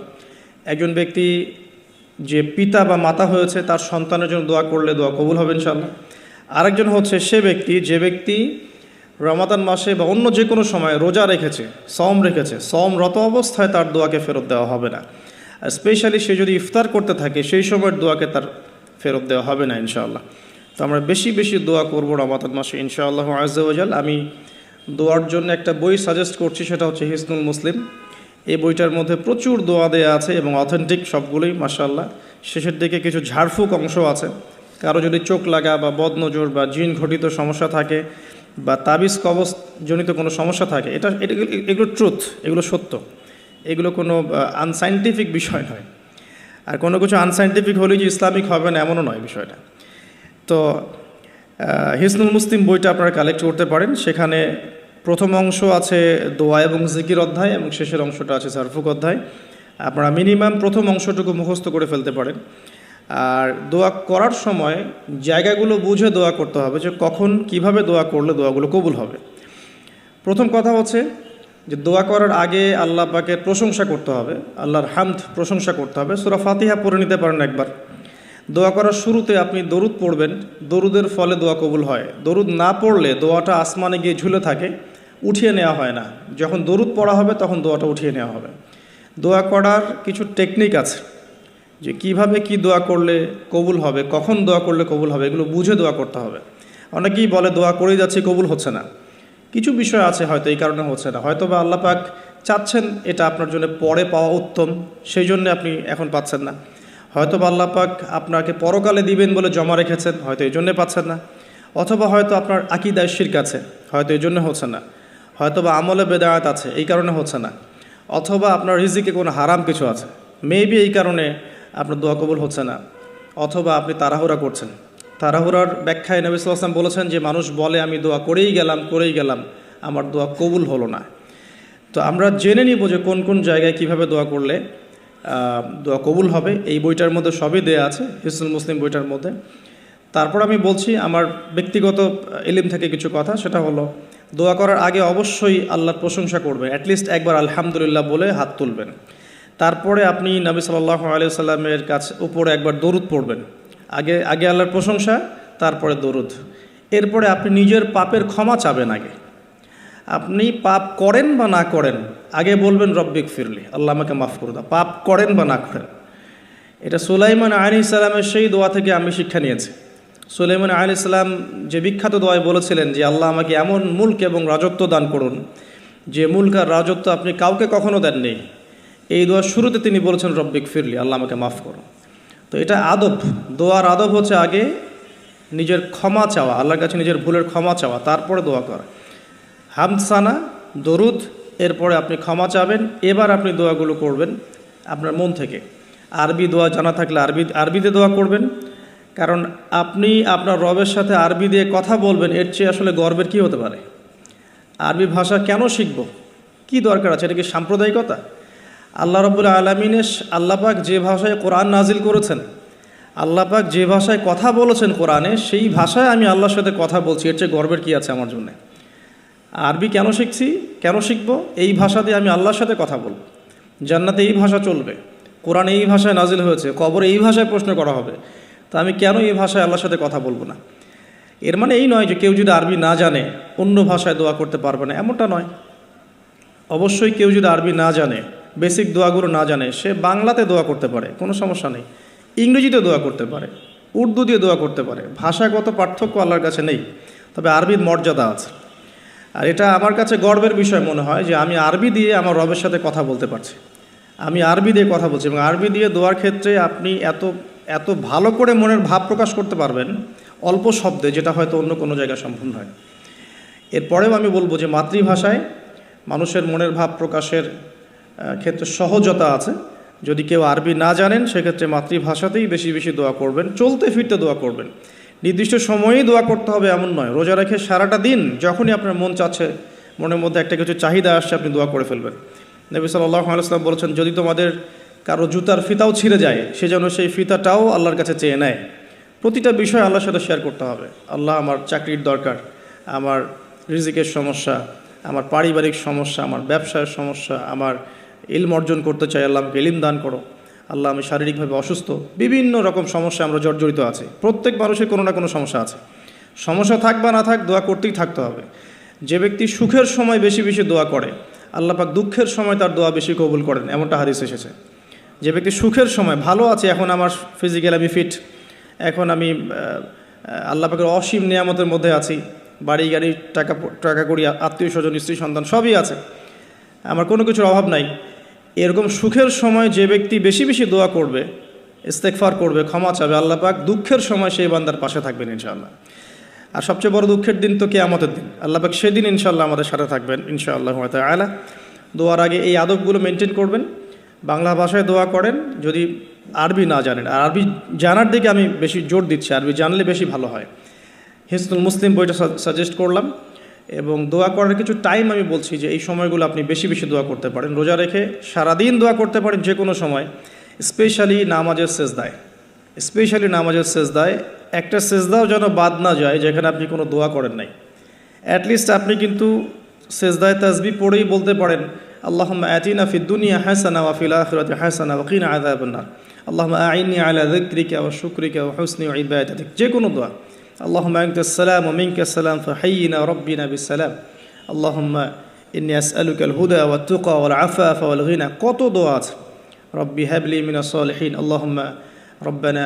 একজন ব্যক্তি যে পিতা বা মাতা হয়েছে, তার সন্তানের জন্য দোয়া করলে দোয়া কবুল হবে ইনশাআল্লাহ। আরেকজন হচ্ছে সে ব্যক্তি যে ব্যক্তি রমাদান মাসে বা অন্য যে কোনো সময় রোজা রেখেছে, সওম রেখেছে, সওমরত অবস্থায় তার দোয়াকে ফেরত দেওয়া হবে না। আর স্পেশালি সে যদি ইফতার করতে থাকে, সেই সময়ের দোয়াকে তার ফেরত দেওয়া হবে না ইনশাআল্লাহ। তো আমরা বেশি বেশি দোয়া করব রমাদান মাসে ইনশাআল্লাহ আযজা ওয়া জাল। আমি দোয়ার জন্য একটা বই সাজেস্ট করছি, সেটা হচ্ছে হিসনুল মুসলিম। এই বইটার মধ্যে প্রচুর দোয়া দেয়া আছে এবং অথেন্টিক সবগুলোই মাশাআল্লাহ। শেষের দিকে কিছু ঝাড়ফুঁক অংশ আছে। কারো যদি চোখ লাগা বা বদনজর বা জিন ঘটিত সমস্যা থাকে বা তাবিজ কবজ জনিত কোনো সমস্যা থাকে, এগুলো ট্রুথ, এগুলো সত্য, এগুলো কোনো আনসাইন্টিফিক বিষয় নয়। আর কোনো কিছু আনসাইন্টিফিক হলেই যে ইসলামিক হবে না, এমনও নয় বিষয়টা। তো হিসনুল মুসলিম বইটা আপনারা কালেক্ট করতে পারেন। সেখানে প্রথম অংশ আছে দোয়া এবং জিকির অধ্যায়, এবং শেষের অংশটা আছে ঝাড়ফুঁক অধ্যায়। আপনারা মিনিমাম প্রথম অংশটুকু মুখস্থ করে ফেলতে পারেন। আর দোয়া করার সময় জায়গাগুলো বুঝে দোয়া করতে হবে, যে কখন কিভাবে দোয়া করলে দোয়াগুলো কবুল হবে। প্রথম কথা হচ্ছে যে দোয়া করার আগে আল্লাহ পাকের প্রশংসা করতে হবে, আল্লাহর হামদ প্রশংসা করতে হবে। সূরা ফাতিহা পড়ে নিতে পারেন একবার। দোয়া করার শুরুতে আপনি দরুদ পড়বেন, দরুদের ফলে দোয়া কবুল হয়। দরুদ না পড়লে দোয়াটা আসমানে গিয়ে ঝুলে থাকে, উঠিয়ে নেওয়া হয় না। যখন দরুদ পড়া হবে তখন দোয়াটা উঠিয়ে নেওয়া হবে। দোয়া করার কিছু টেকনিক আছে, যে কিভাবে কি দোয়া করলে কবুল হবে, কখন দোয়া করলে কবুল হবে, এগুলো বুঝে দোয়া করতে হবে। অনেকেই বলে দোয়া করেই যাচ্ছে, কবুল হচ্ছে না। কিছু বিষয় আছে হয়তো এই কারণে হচ্ছে না, হয়তো বা আল্লাহ পাক চাচ্ছেন এটা আপনার জন্য পরে পাওয়া উত্তম, সেই জন্য আপনি এখন পাচ্ছেন না। হয়তো বা আল্লাহ পাক আপনাকে পরকালে দিবেন বলে জমা রেখেছেন, হয়তো এই জন্যে পাচ্ছেন না। অথবা হয়তো আপনার আকীদায় শিরক আছে, হয়তো এই জন্য হচ্ছে না। হয়তো বা আমলে বেদায়াত আছে, এই কারণে হচ্ছে না। অথবা আপনার রিজিকে কোনো হারাম কিছু আছে, মেবি এই কারণে আপনার দোয়া কবুল হচ্ছে না। অথবা আপনি তাড়াহুড়া করছেন। তাড়াহুড়ার ব্যাখ্যায় নবী সাল্লাল্লাহু আলাইহি ওয়াসাল্লাম বলেছেন যে মানুষ বলে আমি দোয়া করেই গেলাম, আমার দোয়া কবুল হলো না। তো আমরা জেনে নিব যে কোন কোন জায়গায় কিভাবে দোয়া করলে দোয়া কবুল হবে। এই বইটার মধ্যে সবই দেয়া আছে, হিসনুল মুসলিম বইটার মধ্যে। তারপর আমি বলছি আমার ব্যক্তিগত ইলম থেকে কিছু কথা, সেটা হলো দোয়া করার আগে অবশ্যই আল্লাহর প্রশংসা করবেন, অ্যাটলিস্ট একবার আলহামদুলিল্লাহ বলে হাত তুলবেন। তারপরে আপনি নবী সাল্লাল্লাহু আলাইহি ওয়াসাল্লামের কাছে উপরে একবার দরুদ পড়বেন। আগে আল্লাহর প্রশংসা, তারপরে দরুদ। এরপরে আপনি নিজের পাপের ক্ষমা চাবেন আগে। আপনি পাপ করেন বা না করেন, আগে বলবেন রব্বিক ফিরলি, আল্লাহ আমাকে মাফ করে দাও, পাপ করেন বা না করেন। এটা সুলাইমান আলাইহিস সালামের সেই দোয়া থেকে আমি শিক্ষা নিয়েছি। সুলাইমান আলাইহিস সালাম যে বিখ্যাত দোয়ায় বলেছিলেন যে আল্লাহ আমাকে এমন মুলক এবং রাজত্ব দান করুন যে মুলক আর রাজত্ব আপনি কাউকে কখনো দেননি। এই দোয়ার শুরুতে তিনি বলেছেন রব্বিক ফিরলি, আল্লাহ আমাকে মাফ করুন। তো এটা আদব, দোয়ার আদব হচ্ছে আগে নিজের ক্ষমা চাওয়া, আল্লাহর কাছে নিজের ভুলের ক্ষমা চাওয়া, তারপরে দোয়া করা। হামসানা, দরুদ, এরপরে আপনি ক্ষমা চাবেন, এবার আপনি দোয়াগুলো করবেন আপনার মন থেকে। আরবি দোয়া জানা থাকলে আরবিতে দোয়া করবেন, কারণ আপনি আপনার রবের সাথে আরবি দিয়ে কথা বলবেন, এর চেয়ে আসলে গর্বের কী হতে পারে? আরবি ভাষা কেন শিখব, কি দরকার আছে? এটা কি সাম্প্রদায়িকতা? আল্লাহ রাব্বুল আলামিনের আল্লাহ পাক যে ভাষায় কোরআন নাজিল করেছেন, আল্লাহ পাক যে ভাষায় কথা বলেছেন কোরআনে, সেই ভাষায় আমি আল্লাহর সাথে কথা বলছি, এর চেয়ে গর্বের কী আছে আমার জন্য? আরবি কেন শিখছি, কেন শিখব? এই ভাষা দিয়ে আমি আল্লাহর সাথে কথা বলব। জান্নাতে এই ভাষা চলবে, কোরআন এই ভাষায় নাজিল হয়েছে, কবরে এই ভাষায় প্রশ্ন করা হবে, তা আমি কেন এই ভাষায় আল্লাহর সাথে কথা বলবো না? এর মানে এই নয় যে কেউ যদি আরবি না জানে অন্য ভাষায় দোয়া করতে পারবে না, এমনটা নয়। অবশ্যই কেউ যদি আরবি না জানে, বেসিক দোয়াগুলো না জানে, সে বাংলাতে দোয়া করতে পারে, কোনো সমস্যা নেই। ইংরেজিতে দোয়া করতে পারে, উর্দু দিয়ে দোয়া করতে পারে, ভাষাগত পার্থক্য আল্লাহর কাছে নেই, তবে আরবির মর্যাদা আছে। আর এটা আমার কাছে গর্বের বিষয় মনে হয় যে আমি আরবি দিয়ে আমার রবের সাথে কথা বলতে পারছি, আমি আরবি দিয়ে কথা বলছি। এবং আরবি দিয়ে দোয়ার ক্ষেত্রে আপনি এত ভালো করে মনের ভাব প্রকাশ করতে পারবেন অল্প শব্দে, যেটা হয়তো অন্য কোনো জায়গায় সম্ভব নয়। এরপরেও আমি বলবো যে মাতৃভাষায় মানুষের মনের ভাব প্রকাশের ক্ষেত্রে সহজতা আছে। যদি কেউ আরবি না জানেন, সেক্ষেত্রে মাতৃভাষাতেই বেশি বেশি দোয়া করবেন, চলতে ফিরতে দোয়া করবেন। নির্দিষ্ট সময়েই দোয়া করতে হবে এমন নয়, রোজা রেখে সারাটা দিন যখনই আপনার মন চাচ্ছে, মনের মধ্যে একটা কিছু চাহিদা আসছে, আপনি দোয়া করে ফেলবেন। নবী সাল্লাল্লাহু আলাইহি ওয়াসাল্লাম বলেছেন, যদি তোমাদের কারো জুতার ফিতাও ছিঁড়ে যায়, সে যেন সেই ফিতাটাও আল্লাহর কাছে চেয়ে নেয়। প্রতিটা বিষয় আল্লাহর সাথে শেয়ার করতে হবে। আল্লাহ, আমার চাকরির দরকার, আমার রিজিকের সমস্যা, আমার পারিবারিক সমস্যা, আমার ব্যবসার সমস্যা, আমার ইলম অর্জন করতে চাই, আল্লাহ আমাকে ইলম দান করো। আল্লাহ, আমি শারীরিকভাবে অসুস্থ, বিভিন্ন রকম সমস্যা আমরা জর্জরিত আছি। প্রত্যেক মানুষের কোনো না কোনো সমস্যা আছে। সমস্যা থাক বা না থাক, দোয়া করতেই থাকতে হবে। যে ব্যক্তি সুখের সময় বেশি বেশি দোয়া করে, আল্লাহ পাক দুঃখের সময় তার দোয়া বেশি কবুল করেন, এমনটা হাদিস এসেছে। যে ব্যক্তি সুখের সময় ভালো আছে, এখন আমার ফিজিক্যাল আমি ফিট, এখন আমি আল্লাহ পাকের অসীম নিয়ামতের মধ্যে আছি, বাড়ি গাড়ি টাকা করি, আত্মীয় স্বজন, স্ত্রী সন্তান সবই আছে, আমার কোনো কিছুর অভাব নাই। এরকম সুখের সময় যে ব্যক্তি বেশি বেশি দোয়া করবে, ইস্তেগফার করবে, ক্ষমা চাবে, আল্লাহ পাক দুঃখের সময় সেই বান্দার পাশে থাকবেন ইনশাআল্লাহ। আর সবচেয়ে বড় দুঃখের দিন তো কিয়ামতের দিন, আল্লাহ পাক সেদিন ইনশাআল্লাহ আমাদের সাথে থাকবেন ইনশাআল্লাহ তাআলা। দোয়ার আগে এই আদবগুলো মেনটেন করবেন। বাংলা ভাষায় দোয়া করেন যদি আরবি না জানেন, আর আরবি জানার দিকে আমি বেশি জোর দিচ্ছি, আরবি জানলে বেশি ভালো হয়। হিসনুল মুসলিম বইটা সাজেস্ট করলাম। এবং দোয়া করার কিছু টাইম আমি বলছি যে এই সময়গুলো আপনি বেশি বেশি দোয়া করতে পারেন। রোজা রেখে সারাদিন দোয়া করতে পারেন যে কোনো সময়, স্পেশালি নামাজের সেজদায় একটা সেজদাও যেন বাদ না যায় যেখানে আপনি কোনো দোয়া করেন নাই। অ্যাটলিস্ট আপনি কিন্তু সেজদায় তাসবিহ পড়েই বলতে পারেন, আল্লাহুম্মা আতিনা ফিদ দুনিয়া হাসানা ওয়া ফিল আখিরাতি হাসানা ওয়া কিনা আযাবান নার, আল্লাহুম্মা আইন্নি আলা যিকরিকা ওয়া শুকরিকা ওয়া হুসনি ইবাদাতিক। যে কোনো দোয়া, আল্লাহুম্মা আনতাস সালাম ওয়া মিনকাস সালাম ফাহাইয়িনা রাব্বিনা বিস সালাম, আল্লাহুম্মা ইন্নী আসআলুকাল হুদা ওয়াত তুকা ওয়াল আফাফা ওয়াল গিনা। কত দোয়া আছে। রব্বি হাবলি মিনাস সালিহিন, আল্লাহুম্মা রব্বানা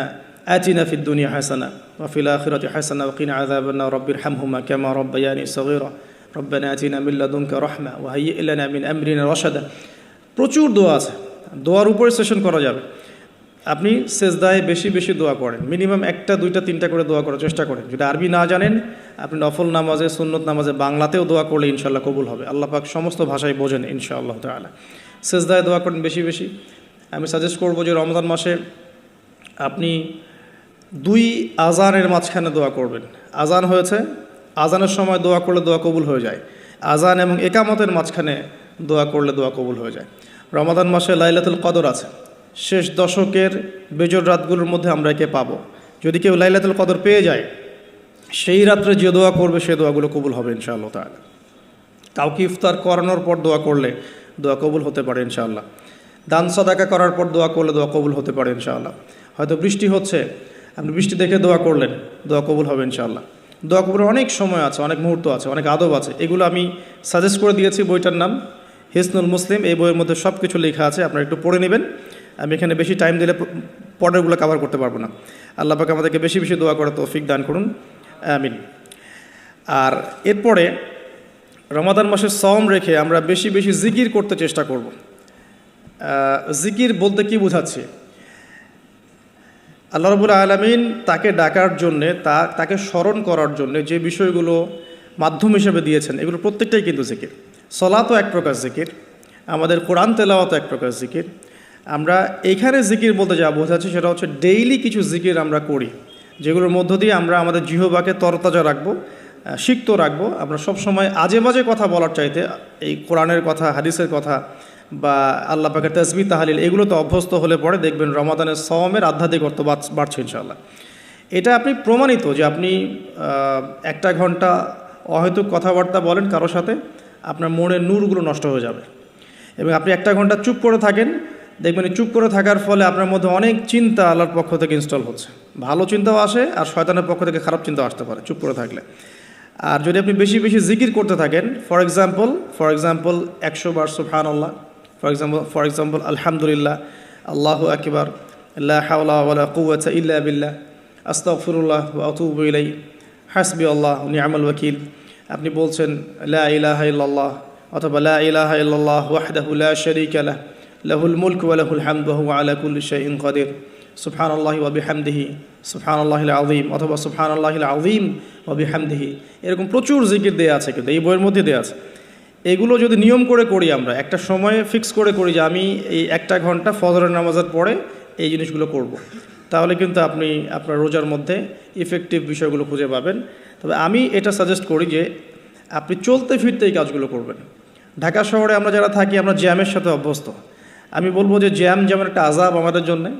আতিনা ফিদ দুনিয়া হাসানা ওয়া ফিল আখিরাতি হাসানা ওয়া কিনা আযাবান নার, রব্বিরহামহুমা কামা রাব্বায়ানি সগীরা, রব্বানা আতিনা মিন লাদুনকা রাহমা ওয়া হাইয়্যি লানা মিন আমরিনা রাশাদা। প্রচুর দোয়া আছে, দোয়ার উপরে সেশন করা যাবে। আপনি সেজদায় বেশি বেশি দোয়া করেন, মিনিমাম 1টা 2টা 3টা করে দোয়া করার চেষ্টা করেন। যদি আরবি না জানেন, আপনি নফল নামাজে, সুন্নত নামাজে বাংলাতেও দোয়া করলে ইনশাআল্লাহ কবুল হবে। আল্লাহ পাক সমস্ত ভাষায় বোঝেন ইনশাআল্লাহ তাআলা। সেজদায় দোয়া করেন বেশি বেশি। আমি সাজেস্ট করব যে রমজান মাসে আপনি 2 আজানের মাঝখানে দোয়া করবেন। আজান হয়েছে, আজানের সময় দোয়া করলে দোয়া কবুল হয়ে যায়। আজান এবং একামতের মাঝখানে দোয়া করলে দোয়া কবুল হয়ে যায়। রমাদান মাসে লাইলাতুল কদর আছে, শেষ দশকের বেজর রাতগুলোর মধ্যে আমরা একে পাবো। যদি কেউ লাইলাতুল কদর পেয়ে যায়, সেই রাত্রে যে দোয়া করবে সে দোয়াগুলো কবুল হবে ইনশাআল্লাহ তাআলা। কাউকে ইফতার করানোর পর দোয়া করলে দোয়া কবুল হতে পারে ইনশাআল্লাহ। দান সাদাকা করার পর দোয়া করলে দোয়া কবুল হতে পারে ইনশাআল্লাহ। হয়তো বৃষ্টি হচ্ছে, আপনি বৃষ্টি দেখে দোয়া করলেন, দোয়া কবুল হবে ইনশাআল্লাহ। দোয়া কবুলের অনেক সময় আছে, অনেক মুহূর্ত আছে, অনেক আদব আছে। এগুলো আমি সাজেস্ট করে দিয়েছি। বইটার নাম হিসনুল মুসলিম। এই বইয়ের মধ্যে সব কিছু লেখা আছে, আপনারা একটু পড়ে নেবেন। আমি এখানে বেশি টাইম দিলে পরেরগুলো কভার করতে পারবো না। আল্লাহ পাক আমাদেরকে বেশি বেশি দোয়া করার তৌফিক দান করুন, আমিন। আর এরপরে রমাদান মাসের সওম রেখে আমরা বেশি বেশি জিকির করতে চেষ্টা করব। জিকির বলতে কি বোঝাচ্ছি? আল্লাহ রাব্বুল আলামিন তাকে ডাকার জন্যে, তাকে স্মরণ করার জন্যে যে বিষয়গুলো মাধ্যম হিসেবে দিয়েছেন, এগুলো প্রত্যেকটাই কিন্তু জিকির। সলাতও এক প্রকার জিকির, আমাদের কোরআন তেলাওয়াতও এক প্রকার জিকির। আমরা এইখানে জিকির বলতে যা বোঝাচ্ছি সেটা হচ্ছে ডেইলি কিছু জিকির আমরা করি, যেগুলোর মধ্য দিয়ে আমরা আমাদের জিহ্বাকে তরতাজা রাখবো, সিক্ত রাখবো। আমরা সবসময় আজে বাজে কথা বলার চাইতে এই কোরআনের কথা, হাদিসের কথা বা আল্লাহ পাকের তাসবিহ তাহলিল এগুলোতে অভ্যস্ত হলে পরে দেখবেন রমাদানের সওমের আধ্যাত্মিকত্ব বাড়ছে ইনশাআল্লাহ। এটা আপনি প্রমাণিত যে আপনি 1 ঘন্টা অহেতুক কথাবার্তা বলেন কারোর সাথে, আপনার মনের নূরগুলো নষ্ট হয়ে যাবে। এবং আপনি 1 ঘন্টা চুপ করে থাকেন, দেখবেন চুপ করে থাকার ফলে আপনার মধ্যে অনেক চিন্তা আল্লাহর পক্ষ থেকে ইনস্টল হচ্ছে। ভালো চিন্তাও আসে আর শয়তানের পক্ষ থেকে খারাপ চিন্তা আসতে পারে চুপ করে থাকলে। আর যদি আপনি বেশি বেশি জিকির করতে থাকেন, ফর এক্সাম্পল 100 বার সুবহানাল্লাহ, ফর এক্সাম্পল আলহামদুলিল্লাহ, আল্লাহু আকবার, লা হাওলা ওয়ালা কুওয়াতা ইল্লা বিল্লাহ, আস্তাগফিরুল্লাহ ওয়া আতুবু ইলাইহি, হাসবি আল্লাহ ওয়া নি'মাল ওয়াকিল। আপনি বলছেন লা ইলাহা ইল্লাল্লাহ অথবা লা ইলাহা ইল্লাল্লাহ ওয়াহদাহু লা শারীকা লাহ, লাহুল মুলকু ওয়া লাহুল হামদু ওয়া হুয়া আলা কুল্লি শাইইন কাদির, সুবহানাল্লাহি ওয়া বিহামদিহি, সুবহানাল্লাহিল আযীম অথবা সুবহানাল্লাহিল আযীম ওয়া বিহামদিহি। এরকম প্রচুর জিকির দেয়া আছে, কিন্তু এই বইয়ের মধ্যে দেয়া আছে। এগুলো যদি নিয়ম করে করি, আমরা একটা সময় ফিক্স করে করি যে আমি এই 1 ঘন্টা ফজরের নামাজের পরে এই জিনিসগুলো করব, তাহলে কিন্তু আপনি আপনার রোজার মধ্যে ইফেক্টিভ বিষয়গুলো খুঁজে পাবেন। তবে আমি এটা সাজেস্ট করি যে আপনি চলতে ফিরতে এই কাজগুলো করবেন। ঢাকা শহরে আমরা যারা থাকি, আমরা জ্যামের সাথে অভ্যস্ত। আমি বলবো যে জ্যাম যেমন একটা আযাব আমাদের জন্যে।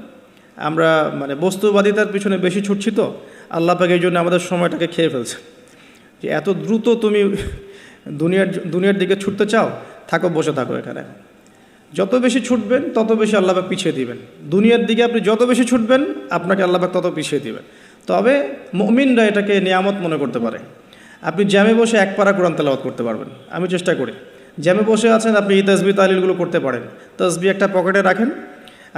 আমরা মানে বস্তুবাদিতার পিছনে বেশি ছুটছি, তো আল্লাহ পাক এই জন্য আমাদের সময়টাকে খেয়ে ফেলছে। যে এত দ্রুত তুমি দুনিয়ার দিকে ছুটতে চাও, থাকো, বসে থাকো এখানে। যত বেশি ছুটবেন তত বেশি আল্লাহ পাক পিছিয়ে দিবেন। দুনিয়ার দিকে আপনি যত বেশি ছুটবেন, আপনাকে আল্লাহ পাক তত পিছিয়ে দিবেন। তবে মুমিনরা এটাকে নিয়ামত মনে করতে পারে। আপনি জ্যামে বসে 1 পারা কোরআন তেলাওয়াত করতে পারবেন। আমি চেষ্টা করি, জ্যামে বসে আছেন আপনি এই তাসবিহ তাহলিলগুলো করতে পারেন। তাসবিহ একটা পকেটে রাখেন,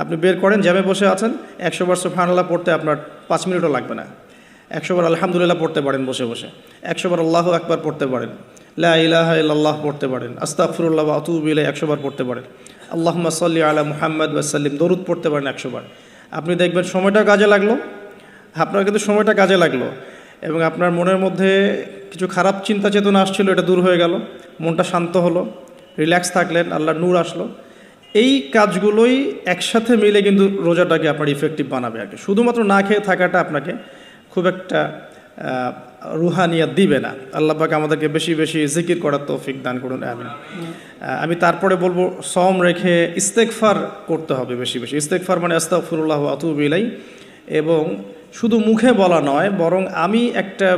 আপনি বের করেন, জ্যামে বসে আছেন, 100 বার সুবহানাল্লাহ পড়তে আপনার 5 মিনিটও লাগবে না। 100 বার আলহামদুলিল্লাহ পড়তে পারেন বসে বসে, 100 বার আল্লাহু আকবার পড়তে পারেন, লা ইলাহা ইল্লাল্লাহ পড়তে পারেন, আস্তাগফিরুল্লাহ ওয়া আতুবু ইলাইহি 100 বার পড়তে পারেন, আল্লাহুম্মা সাল্লি আলা মুহাম্মাদ ওয়া সাল্লিম দরুদ পড়তে পারেন 100 বার। আপনি দেখবেন সময়টা কাজে লাগলো, আপনার কিন্তু সময়টা কাজে লাগলো এবং আপনার মনের মধ্যে কিছু খারাপ চিন্তা চেতনা আসছিল, এটা দূর হয়ে গেল, মনটা শান্ত হলো, রিল্যাক্স থাকলেন, আল্লাহর নূর আসলো। এই কাজগুলোই একসাথে মিলে কিন্তু রোজাটাকে আপনার ইফেক্টিভ বানাবে আর কি। শুধুমাত্র না খেয়ে থাকাটা আপনাকে খুব একটা রুহানিয়াত দিবে না। আল্লাহ পাক আমাদেরকে বেশি বেশি জিকির করার তৌফিক দান করুন, আমিন। আমি তারপরে বলবো সওম রেখে ইস্তেগফার করতে হবে বেশি বেশি। ইস্তেগফার মানে আস্তাগফিরুল্লাহ ওয়া আতুবু ইলাইহি, এবং শুধু মুখে বলা নয়, বরং আমি একটা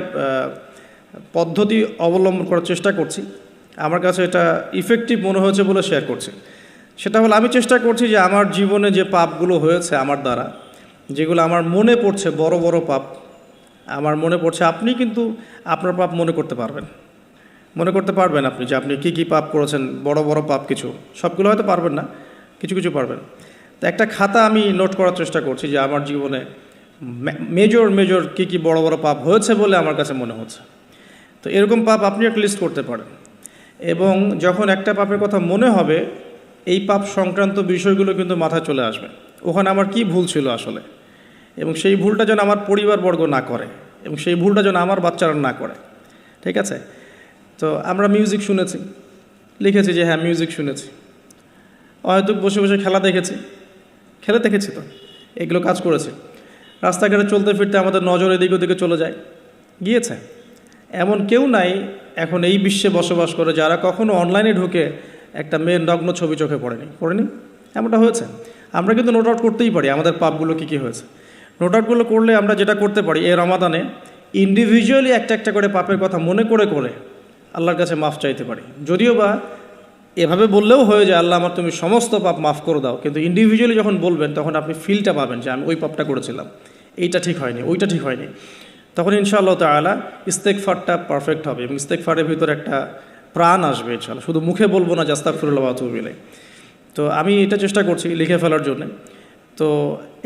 পদ্ধতি অবলম্বন করার চেষ্টা করছি। আমার কাছে এটা ইফেক্টিভ মনে হয়েছে বলে শেয়ার করছি। সেটা হলো, আমি চেষ্টা করছি যে আমার জীবনে যে পাপগুলো হয়েছে আমার দ্বারা, যেগুলো আমার মনে পড়ছে, বড় বড় পাপ আমার মনে পড়ছে। আপনি কিন্তু আপনার পাপ মনে করতে পারবেন আপনি যে আপনি কী কী পাপ করেছেন, বড় বড় পাপ কিছু, সবগুলো হয়তো পারবেন না, কিছু কিছু পারবেন। তো একটা খাতা আমি নোট করার চেষ্টা করছি যে আমার জীবনে মেজর কী কী বড় বড় পাপ হয়েছে বলে আমার কাছে মনে হচ্ছে। তো এরকম পাপ আপনি একটা লিস্ট করতে পারেন, এবং যখন একটা পাপের কথা মনে হবে, এই পাপ সংক্রান্ত বিষয়গুলো কিন্তু মাথায় চলে আসবে, ওখানে আমার কি ভুল ছিল আসলে, এবং সেই ভুলটা যেন আমার পরিবারবর্গ না করে, এবং সেই ভুলটা যেন আমার বাচ্চারা না করে। ঠিক আছে? তো আমরা মিউজিক শুনেছি, লিখেছি যে হ্যাঁ মিউজিক শুনেছি, হয়তো বসে বসে খেলা দেখেছি, তো এগুলো কাজ করেছে। রাস্তাঘাটে চলতে ফিরতে আমাদের নজর এদিক ওদিকে চলে গিয়েছে। এমন কেউ নাই এখন এই বিশ্বে বসবাস করে যারা কখনো অনলাইনে ঢুকে একটা মেয়ের নগ্ন ছবি চোখে পড়েনি। এমনটা হয়েছে। আমরা কিন্তু নোট আউট করতেই পারি আমাদের পাপগুলো কী হয়েছে। নোট আউটগুলো করলে আমরা যেটা করতে পারি, এই রমাদানে ইন্ডিভিজুয়ালি একটা করে পাপের কথা মনে করে আল্লাহর কাছে মাফ চাইতে পারি। যদিও বা এভাবে বললেও হয়ে যায়, আল্লাহ আমার তুমি সমস্ত পাপ মাফ করে দাও, কিন্তু ইন্ডিভিজুয়ালি যখন বলবেন তখন আপনি ফিলটা পাবেন যে আমি ওই পাপটা করেছিলাম, এইটা ঠিক হয়নি, ওইটা ঠিক হয়নি। তখন ইনশাআল্লাহ তাআলা ইস্তেগফারটা পারফেক্ট হবে এবং ইস্তেগফারের ভিতরে একটা প্রাণ আসবে ইনশাআল্লাহ। শুধু মুখে বলবো না যে আস্তাগফিরুল্লাহ ওয়া আতুবু ইলাইহি। তো আমি এটা চেষ্টা করছি লিখে ফেলার জন্য। তো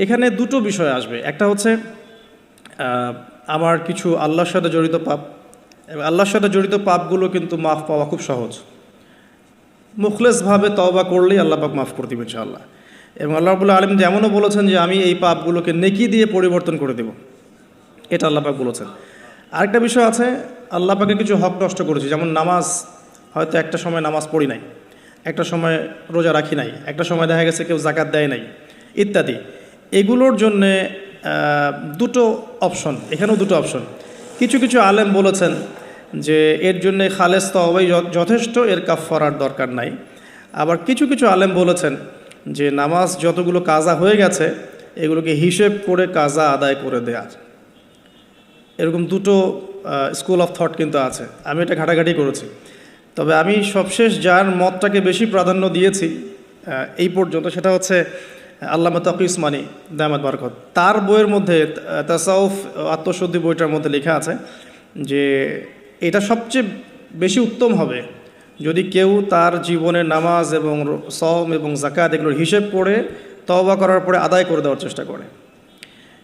এখানে দুটো বিষয় আসবে, একটা হচ্ছে আমার কিছু আল্লাহর সাথে জড়িত পাপ, এবং আল্লাহর সাথে জড়িত পাপগুলো কিন্তু মাফ পাওয়া খুব সহজ। মুখলেসভাবে তওবা করলেই আল্লাহ পাক মাফ করে দেবেন ইনশাআল্লাহ। এবং আল্লাহ রাব্বুল আলামিন এমনও বলেছেন যে আমি এই পাপগুলোকে নেকি দিয়ে পরিবর্তন করে দেব, এটা আল্লাহ পাক বলেছেন। আরেকটা বিষয় আছে, আল্লাহ পাকের কিছু হক নষ্ট করেছি, যেমন নামাজ, হয়তো একটা সময় নামাজ পড়ি নাই, একটা সময় রোজা রাখি নাই, একটা সময় দেখা গেছে কেউ যাকাত দেয় নাই ইত্যাদি। এগুলোর জন্যে দুটো অপশন, এখানেও দুটো অপশন। কিছু কিছু আলেম বলেছেন যে এর জন্যে খালেস তওবাই যথেষ্ট, এর কাফফারার দরকার নাই। আবার কিছু কিছু আলেম বলেছেন যে নামাজ যতগুলো কাজা হয়ে গেছে এগুলোকে হিসেব করে কাজা আদায় করে দেয়া। এরকম দুটো স্কুল অফ থট কিন্তু আছে, আমি এটা ঘাটাঘাটি করেছি। তবে আমি সবশেষ যার মতটাকে বেশি প্রাধান্য দিয়েছি এই পর্যন্ত, সেটা হচ্ছে আল্লামা তাকি উসমানী দামাত বারাকাত, তার বইয়ের মধ্যে তাসাউফ আত্মশুদ্ধি বইটার মধ্যে লেখা আছে যে এটা সবচেয়ে বেশি উত্তম হবে যদি কেউ তার জীবনে নামাজ এবং সওম এবং যাকাত এগুলোর হিসেব করে তওবা করার পরে আদায় করে দেওয়ার চেষ্টা করে।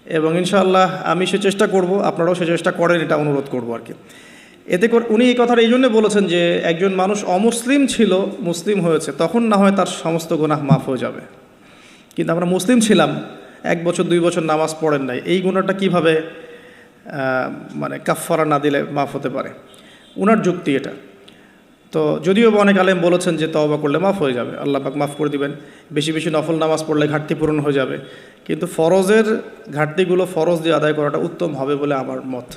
এবং ইনশাআল্লাহ আমি সে চেষ্টা করব, আপনারাও সে চেষ্টা করেন, এটা অনুরোধ করব আর কি। এতে করে উনি এই কথাটা এই জন্য বলেছেন যে একজন মানুষ অমুসলিম ছিল, মুসলিম হয়েছে, তখন না হয় তার সমস্ত গুনাহ মাফ হয়ে যাবে। কিন্তু আমরা মুসলিম ছিলাম, 1 বছর 2 বছর নামাজ পড়েন নাই, এই গুনাহটা কীভাবে মানে কাফফারা না দিলে মাফ হতে পারে? উনার যুক্তি এটা। তো যদিও অনেক আলেম বলেছেন যে তওবা করলে মাফ হয়ে যাবে, আল্লাহ পাক মাফ করে দিবেন, বেশি বেশি নফল নামাজ পড়লে ঘাটতি পূরণ হয়ে যাবে, কিন্তু ফরজের ঘাটতিগুলো ফরজ দিয়ে আদায় করাটা উত্তম হবে বলে আমার মত।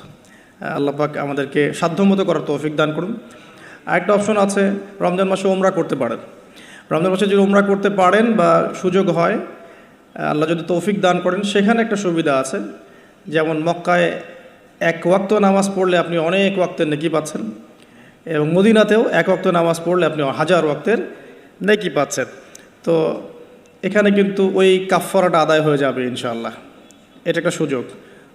আল্লাহ পাক আমাদেরকে সাধ্যমতো করার তৌফিক দান করুন। আরেকটা অপশন আছে, রমজান মাসে ওমরা করতে পারেন। রমজান মাসে যদি ওমরা করতে পারেন বা সুযোগ হয়, আল্লাহ যদি তৌফিক দান করেন, সেখানে একটা সুবিধা আছে, যেমন মক্কায় 1 ওয়াক্ত নামাজ পড়লে আপনি অনেক ওয়াক্তের নেকি পাচ্ছেন, এবং মদিনাতেও 1 ওয়াক্ত নামাজ পড়লে আপনি 1000 ওয়াক্তের নেকি পাচ্ছেন। তো এখানে কিন্তু ওই কাফফারাটা আদায় হয়ে যাবে ইনশাআল্লাহ। এটা একটা সুযোগ।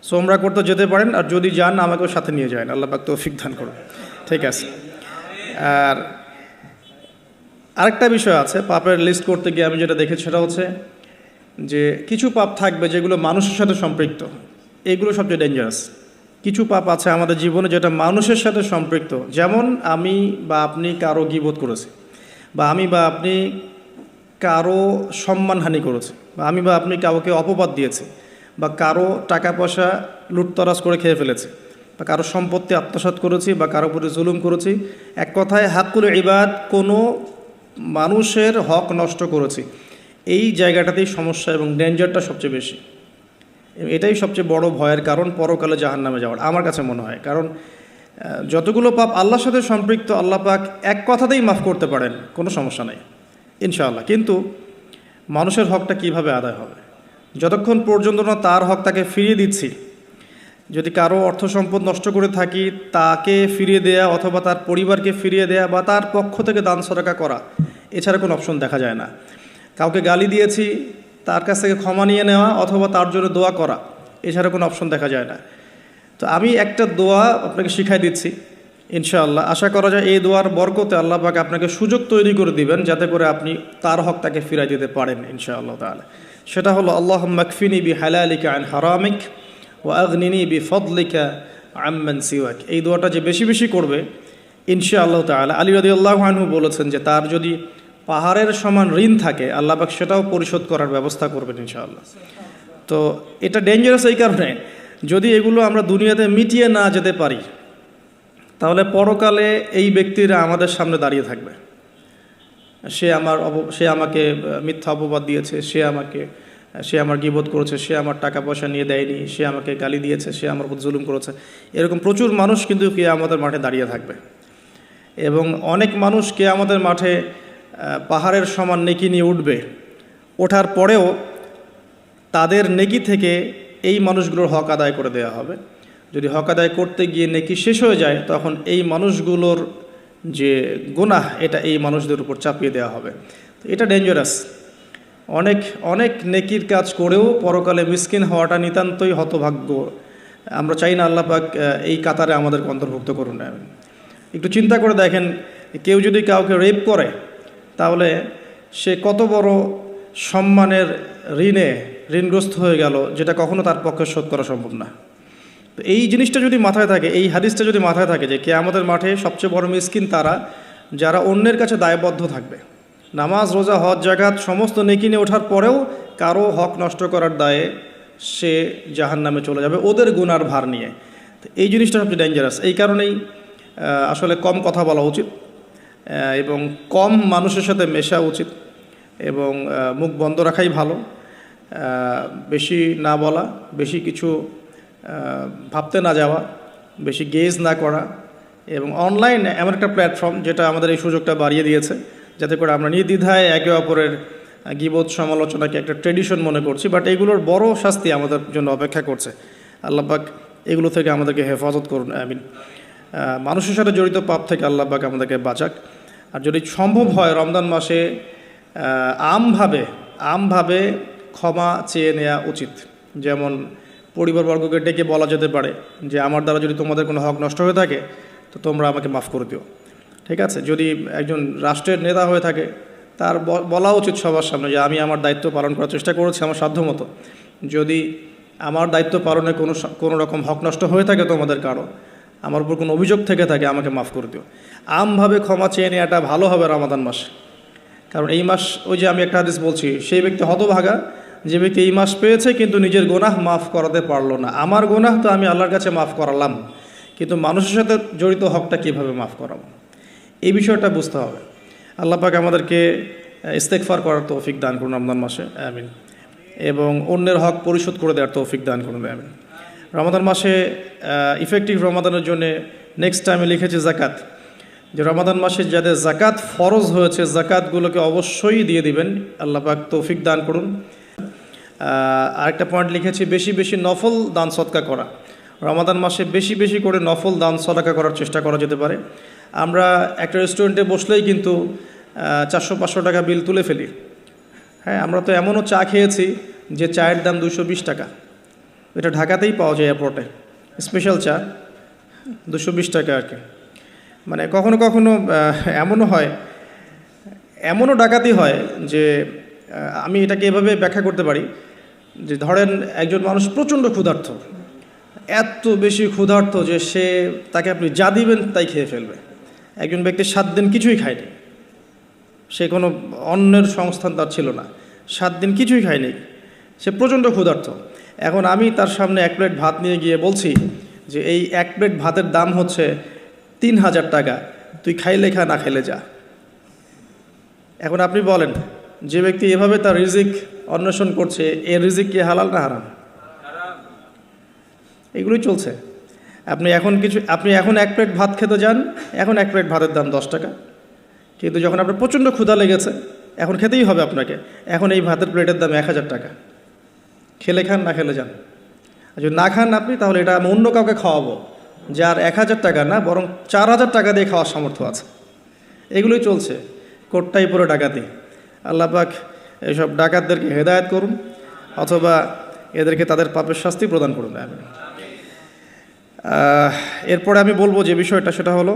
সো ওমরা করতে যেতে পারেন, আর যদি যান আমাকেও সাথে নিয়ে যান, আল্লাহ পাক তৌফিক দান করুন। ঠিক আছে। আর আরেকটা বিষয় আছে, পাপের লিস্ট করতে গিয়ে আমি যেটা দেখেছি সেটা হচ্ছে যে কিছু পাপ থাকবে যেগুলো মানুষের সাথে সম্পৃক্ত, এগুলো সবচেয়ে ডেঞ্জারাস। কিছু পাপ আছে আমাদের জীবনে যেটা মানুষের সাথে সম্পৃক্ত, যেমন আমি বা আপনি কারো গীবত করেছি, বা আমি বা আপনি কারো সম্মানহানি করেছি, বা আমি বা আপনি কাউকে অপবাদ দিয়েছি, বা কারো টাকা পয়সা লুটতরাজ করে খেয়ে ফেলেছি, বা কারো সম্পত্তি আত্মসাৎ করেছি, বা কারো প্রতি জুলুম করেছি। এক কথায় হাক্কুল ইবাদ, কোনো মানুষের হক নষ্ট করেছি। এই জায়গাটাতেই সমস্যা এবং ডেঞ্জারটা সবচেয়ে বেশি। এটাই সবচেয়ে বড় ভয়ের কারণ পরকালে জাহান্নামে যাওয়ার, আমার কাছে মনে হয়। কারণ যতগুলো পাপ আল্লাহর সাথে সম্পৃক্ত, আল্লাহ পাক এক কথাতেই মাফ করতে পারেন, কোনো সমস্যা নেই ইনশাআল্লাহ। কিন্তু মানুষের হকটা কিভাবে আদায় হবে? যতক্ষণ পর্যন্ত না তার হক তাকে ফিরিয়ে দিচ্ছি, যদি কারো অর্থ সম্পদ নষ্ট করে থাকি, তাকে ফিরিয়ে দেয়া অথবা তার পরিবারকে ফিরিয়ে দেয়া বা তার পক্ষ থেকে দান সদকা করা, এছাড়া কোনো অপশন দেখা যায় না। কাউকে গালি দিয়েছি, তার কাছ থেকে ক্ষমা নিয়ে নেওয়া অথবা তার জন্য দোয়া করা, এছাড়া কোনো অপশন দেখা যায় না। তো আমি একটা দোয়া আপনাকে শিখাই দিচ্ছি ইনশাআল্লাহ। আশা করা যায় এই দোয়ার বরকতে আল্লাহ পাক আপনাকে সুযোগ তৈরি করে দিবেন যাতে করে আপনি তার হক তাকে ফিরাই দিতে পারেন ইনশাআল্লাহ তাআলা। সেটা হলো আল্লাহুম্মা কফিনি বিহালালিকা আন হারামিক ওয়া আগনিনি বিফদলিকা আম্মান সিওয়াক। এই দোয়াটা যে বেশি বেশি করবে ইনশাআল্লাহ তাআলা, আলী রাদিয়াল্লাহু আনহু বলেছেন যে তার যদি পাহাড়ের সমান ঋণ থাকে আল্লাহ পাক সেটাও পরিশোধ করার ব্যবস্থা করবেন ইনশাআল্লাহ। তো এটা ডেঞ্জারাস এই কারণে, যদি এগুলো আমরা দুনিয়াতে মিটিয়ে না যেতে পারি তাহলে পরকালে এই ব্যক্তিরা আমাদের সামনে দাঁড়িয়ে থাকবে। সে আমাকে মিথ্যা অপবাদ দিয়েছে, সে আমার গীবত করেছে, সে আমার টাকা পয়সা নিয়ে দেয়নি, সে আমাকে গালি দিয়েছে, সে আমার উপর জুলুম করেছে। এরকম প্রচুর মানুষ কিন্তু কিয়ামতের মাঠে দাঁড়িয়ে থাকবে, এবং অনেক মানুষ কিয়ামতের মাঠে পাহাড়ের সমান নেকি নিয়ে উঠবে। ওঠার পরেও তাদের নেকি থেকে এই মানুষগুলোর হক আদায় করে দেওয়া হবে। যদি হক আদায় করতে গিয়ে নেকি শেষ হয়ে যায় তখন এই মানুষগুলোর যে গুনাহ এটা এই মানুষদের উপর চাপিয়ে দেওয়া হবে। এটা ডেঞ্জারাস। অনেক নেকির কাজ করেও পরকালে মিসকিন হওয়াটা নিতান্তই হতভাগ্য আমরা চাই না আল্লাহ পাক এই কাতারে আমাদেরকে অন্তর্ভুক্ত করুন। একটু চিন্তা করে দেখেন, কেউ যদি কাউকে রেপ করে তাহলে সে কত বড় সম্মানের ঋণগ্রস্ত হয়ে গেল, যেটা কখনো তার পক্ষে শোধ করা সম্ভব না। তো এই জিনিসটা যদি মাথায় থাকে, এই হাদিসটা যদি মাথায় থাকে যে কিয়ামতের মাঠে সবচেয়ে বড় মিসকিন তারা যারা অন্যের কাছে দায়বদ্ধ থাকবে, নামাজ রোজা হজ জাকাত সমস্ত নেকি নিয়ে ওঠার পরেও কারো হক নষ্ট করার দায়ে সে জাহান্নামে চলে যাবে ওদের গুনার ভার নিয়ে। তো এই জিনিসটা সবচেয়ে ডেঞ্জারাস। এই কারণেই আসলে কম কথা বলা উচিত এবং কম মানুষের সাথে মেশা উচিত এবং মুখ বন্ধ রাখাই ভালো। বেশি না বলা, বেশি কিছু ভাবতে না যাওয়া, বেশি গেজ না করা। এবং অনলাইন এমন একটা প্ল্যাটফর্ম যেটা আমাদের এই সুযোগটা বাড়িয়ে দিয়েছে, যাতে করে আমরা নির্দ্বিধায় একে অপরের গীবত সমালোচনাকে একটা ট্রেডিশন মনে করছি, বাট এগুলোর বড় শাস্তি আমাদের জন্য অপেক্ষা করছে। আল্লাহ পাক এগুলো থেকে আমাদেরকে হেফাজত করুন, আমিন। মানুষের সাথে জড়িত পাপ থেকে আল্লাহ পাক আমাদেরকে বাঁচাক। আর যদি সম্ভব হয় রমজান মাসে আমভাবে ক্ষমা চেয়ে নেওয়া উচিত। যেমন পরিবারবর্গকে ডেকে বলা যেতে পারে যে আমার দ্বারা যদি তোমাদের কোনো হক নষ্ট হয়ে থাকে তো তোমরা আমাকে মাফ করে দিও, ঠিক আছে। যদি একজন রাষ্ট্রের নেতা হয়ে থাকে তার বলা উচিত সবার সামনে যে আমি আমার দায়িত্ব পালন করার চেষ্টা করেছি আমার সাধ্যমতো, যদি আমার দায়িত্ব পালনে কোনো রকম হক নষ্ট হয়ে থাকে তোমাদের কারো, আমার উপর কোনো অভিযোগ থেকে থাকে, আমাকে মাফ করে দিও। আমভাবে ক্ষমা চেয়ে নেওয়াটা ভালো হবে রমাদান মাসে। কারণ এই মাস, ওই যে আমি একটা হাদিস বলছি, সেই ব্যক্তি হতভাগা যে ব্যক্তি এই মাস পেয়েছে কিন্তু নিজের গোনাহ মাফ করাতে পারলো না। আমার গোনাহ তো আমি আল্লাহর কাছে মাফ করালাম, কিন্তু মানুষের সাথে জড়িত হকটা কীভাবে মাফ করাবো, এই বিষয়টা বুঝতে হবে। আল্লাহ পাক আমাদেরকে ইস্তেগফার করার তৌফিক দান করুন রমজান মাসে, আমিন। এবং অন্যের হক পরিশোধ করে দেওয়ার তৌফিক দান করুন, আমিন। রমাদান মাসে ইফেক্টিভ রমাদানের জন্য নেক্সট টাইমে লিখেছি জাকাত, যে রমাদান মাসে যাদের জাকাত ফরজ হয়েছে জাকাতগুলোকে অবশ্যই দিয়ে দিবেন। আল্লাহ পাক তৌফিক দান করুন। আরেকটা পয়েন্ট লিখেছি, বেশি বেশি নফল দান সদকা করা। রমাদান মাসে বেশি বেশি করে নফল দান সদকা করার চেষ্টা করা যেতে পারে। আমরা একটা রেস্টুরেন্টে বসলেই কিন্তু 400-500 টাকা বিল তুলে ফেলি। হ্যাঁ, আমরা তো এমনও চা খেয়েছি যে চায়ের দাম 220 টাকা। এটা ঢাকাতেই পাওয়া যায় এয়ারপোর্টে, স্পেশাল চা 220 টাকা আর কি। মানে কখনো কখনো এমনও ডাকাতি হয় যে আমি এটাকে এভাবে ব্যাখ্যা করতে পারি যে ধরেন একজন মানুষ প্রচণ্ড ক্ষুধার্ত, এত বেশি ক্ষুধার্ত যে তাকে আপনি যা দিবেন তাই খেয়ে ফেলবে। একজন ব্যক্তি 7 দিন কিছুই খায়নি, সে কোনো অন্যের সংস্থান তার ছিল না, 7 দিন কিছুই খায়নি, সে প্রচণ্ড ক্ষুধার্ত। এখন আমি তার সামনে 1 প্লেট ভাত নিয়ে গিয়ে বলছি যে এই 1 প্লেট ভাতের দাম হচ্ছে 3000 টাকা, তুই খাইলে খা, না খাইলে যা। এখন আপনি বলেন, যে ব্যক্তি এভাবে তার রিজিক অন্বেষণ করছে, এর রিজিক কি হালাল না হারাম? এগুলোই চলছে। আপনি এখন 1 প্লেট ভাত খেতে যান, এখন 1 প্লেট ভাতের দাম 10 টাকা। কিন্তু যখন আপনার প্রচণ্ড ক্ষুধা লেগেছে, এখন খেতেই হবে আপনাকে, এখন এই ভাতের প্লেটের দাম 1000 টাকা। খেলে খান, না খেলে যান। আর যদি না খান আপনি, তাহলে এটা আমি অন্য কাউকে খাওয়াবো যার 1000 টাকা না, বরং 4000 টাকা দিয়ে খাওয়ার সামর্থ্য আছে। এগুলোই চলছে, কোটটাই পুরো ডাকাতি। আল্লাহ পাক এইসব ডাকাতদেরকে হেদায়েত করুন, অথবা এদেরকে তাদের পাপের শাস্তি প্রদান করুন। এরপরে আমি বলবো যে বিষয়টা, সেটা হলো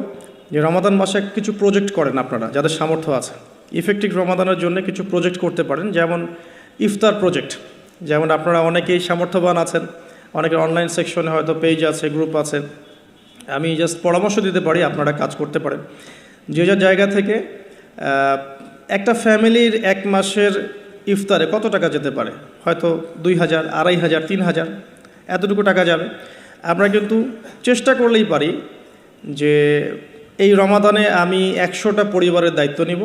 যে রমাদান মাসে কিছু প্রজেক্ট করেন আপনারা যাদের সামর্থ্য আছে। ইফেক্টিভ রমাদানের জন্য কিছু প্রজেক্ট করতে পারেন, যেমন ইফতার প্রজেক্ট। যেমন আপনারা অনেকেই সামর্থ্যবান আছেন, অনেকের অনলাইন সেকশনে হয়তো পেজ আছে, গ্রুপ আছে। আমি জাস্ট পরামর্শ দিতে পারি, আপনারা কাজ করতে পারেন। যে যার জায়গা থেকে একটা ফ্যামিলির 1 মাসের ইফতারে কত টাকা যেতে পারে? হয়তো 2000, 2500, 3000 এতটুকু টাকা যাবে। আমরা কিন্তু চেষ্টা করলেই পারি যে এই রমাদানে আমি 100টা পরিবারের দায়িত্ব নিব।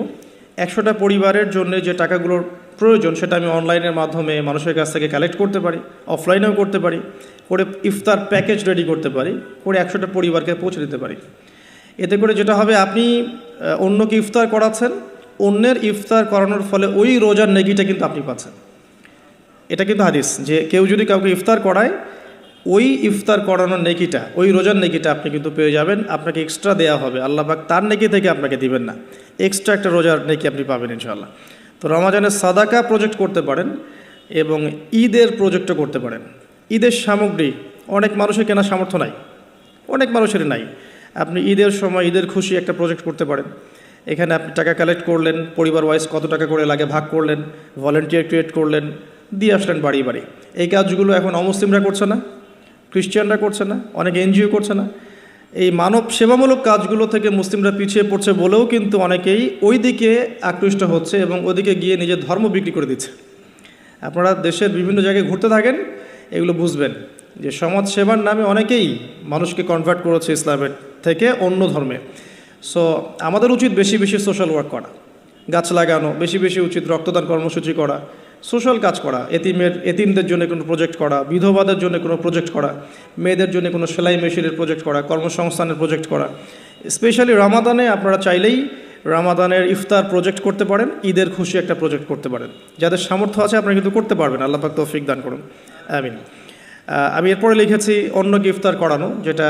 100টা পরিবারের জন্য যে টাকাগুলোর প্রয়োজন সেটা আমি অনলাইনের মাধ্যমে মানুষের কাছ থেকে কালেক্ট করতে পারি, অফলাইনেও করতে পারি, করে ইফতার প্যাকেজ রেডি করতে পারি, করে 100টা পরিবারকে পৌঁছে দিতে পারি। এতে করে যেটা হবে, আপনি অন্যকে ইফতার করাচ্ছেন, অন্যের ইফতার করানোর ফলে ওই রোজার নেকিটা কিন্তু আপনি পাচ্ছেন। এটা কিন্তু হাদিস, যে কেউ যদি কাউকে ইফতার করায়, ওই ইফতার করানোর নেকিটা, ওই রোজার নেকিটা আপনি কিন্তু পেয়ে যাবেন। আপনাকে এক্সট্রা দেওয়া হবে, আল্লাহ পাক তার নেকি থেকে আপনাকে দিবেন না, এক্সট্রা একটা রোজার নেকি আপনি পাবেন ইনশাআল্লাহ। তো রমাজানের সাদাকা প্রজেক্ট করতে পারেন এবং ঈদের প্রজেক্টও করতে পারেন। ঈদের সামগ্রী অনেক মানুষের কেনার সামর্থ্য নাই, অনেক মানুষেরই নাই। আপনি ঈদের সময় ঈদের খুশি একটা প্রজেক্ট করতে পারেন। এখানে আপনি টাকা কালেক্ট করলেন, পরিবার ওয়াইজ কত টাকা করে লাগে ভাগ করলেন, ভলেন্টিয়ার ক্রিয়েট করলেন, দিয়ে আসলেন বাড়ি বাড়ি। এই কাজগুলো এখন অমুসলিমরা করছে না, খ্রিস্টানরা করছে না, অনেক এনজিও করছে না। এই মানব সেবামূলক কাজগুলো থেকে মুসলিমরা পিছিয়ে পড়ছে বলেও কিন্তু অনেকেই ওই দিকে আকৃষ্ট হচ্ছে এবং ওদিকে গিয়ে নিজের ধর্ম বিক্রি করে দিচ্ছে। আপনারা দেশের বিভিন্ন জায়গায় ঘুরতে থাকেন, এগুলো বুঝবেন যে সমাজ সেবার নামে অনেকেই মানুষকে কনভার্ট করেছে ইসলামের থেকে অন্য ধর্মে। সো আমাদের উচিত বেশি বেশি সোশ্যাল ওয়ার্ক করা, গাছ লাগানো, বেশি বেশি উচিত রক্তদান কর্মসূচি করা, সোশ্যাল কাজ করা, এতিমদের জন্য কোনো প্রজেক্ট করা, বিধবাদের জন্য কোনো প্রজেক্ট করা, মেয়েদের জন্য কোনো সেলাই মেশিনের প্রজেক্ট করা, কর্মসংস্থানের প্রজেক্ট করা। স্পেশালি রমাদানে আপনারা চাইলেই রমাদানের ইফতার প্রজেক্ট করতে পারেন, ঈদের খুশি একটা প্রজেক্ট করতে পারেন। যাদের সামর্থ্য আছে আপনারা কিন্তু করতে পারবেন, আল্লাহ পাক তৌফিক দান করুন, আমিন। আমি এরপরে লিখেছি অন্যকে ইফতার করানো, যেটা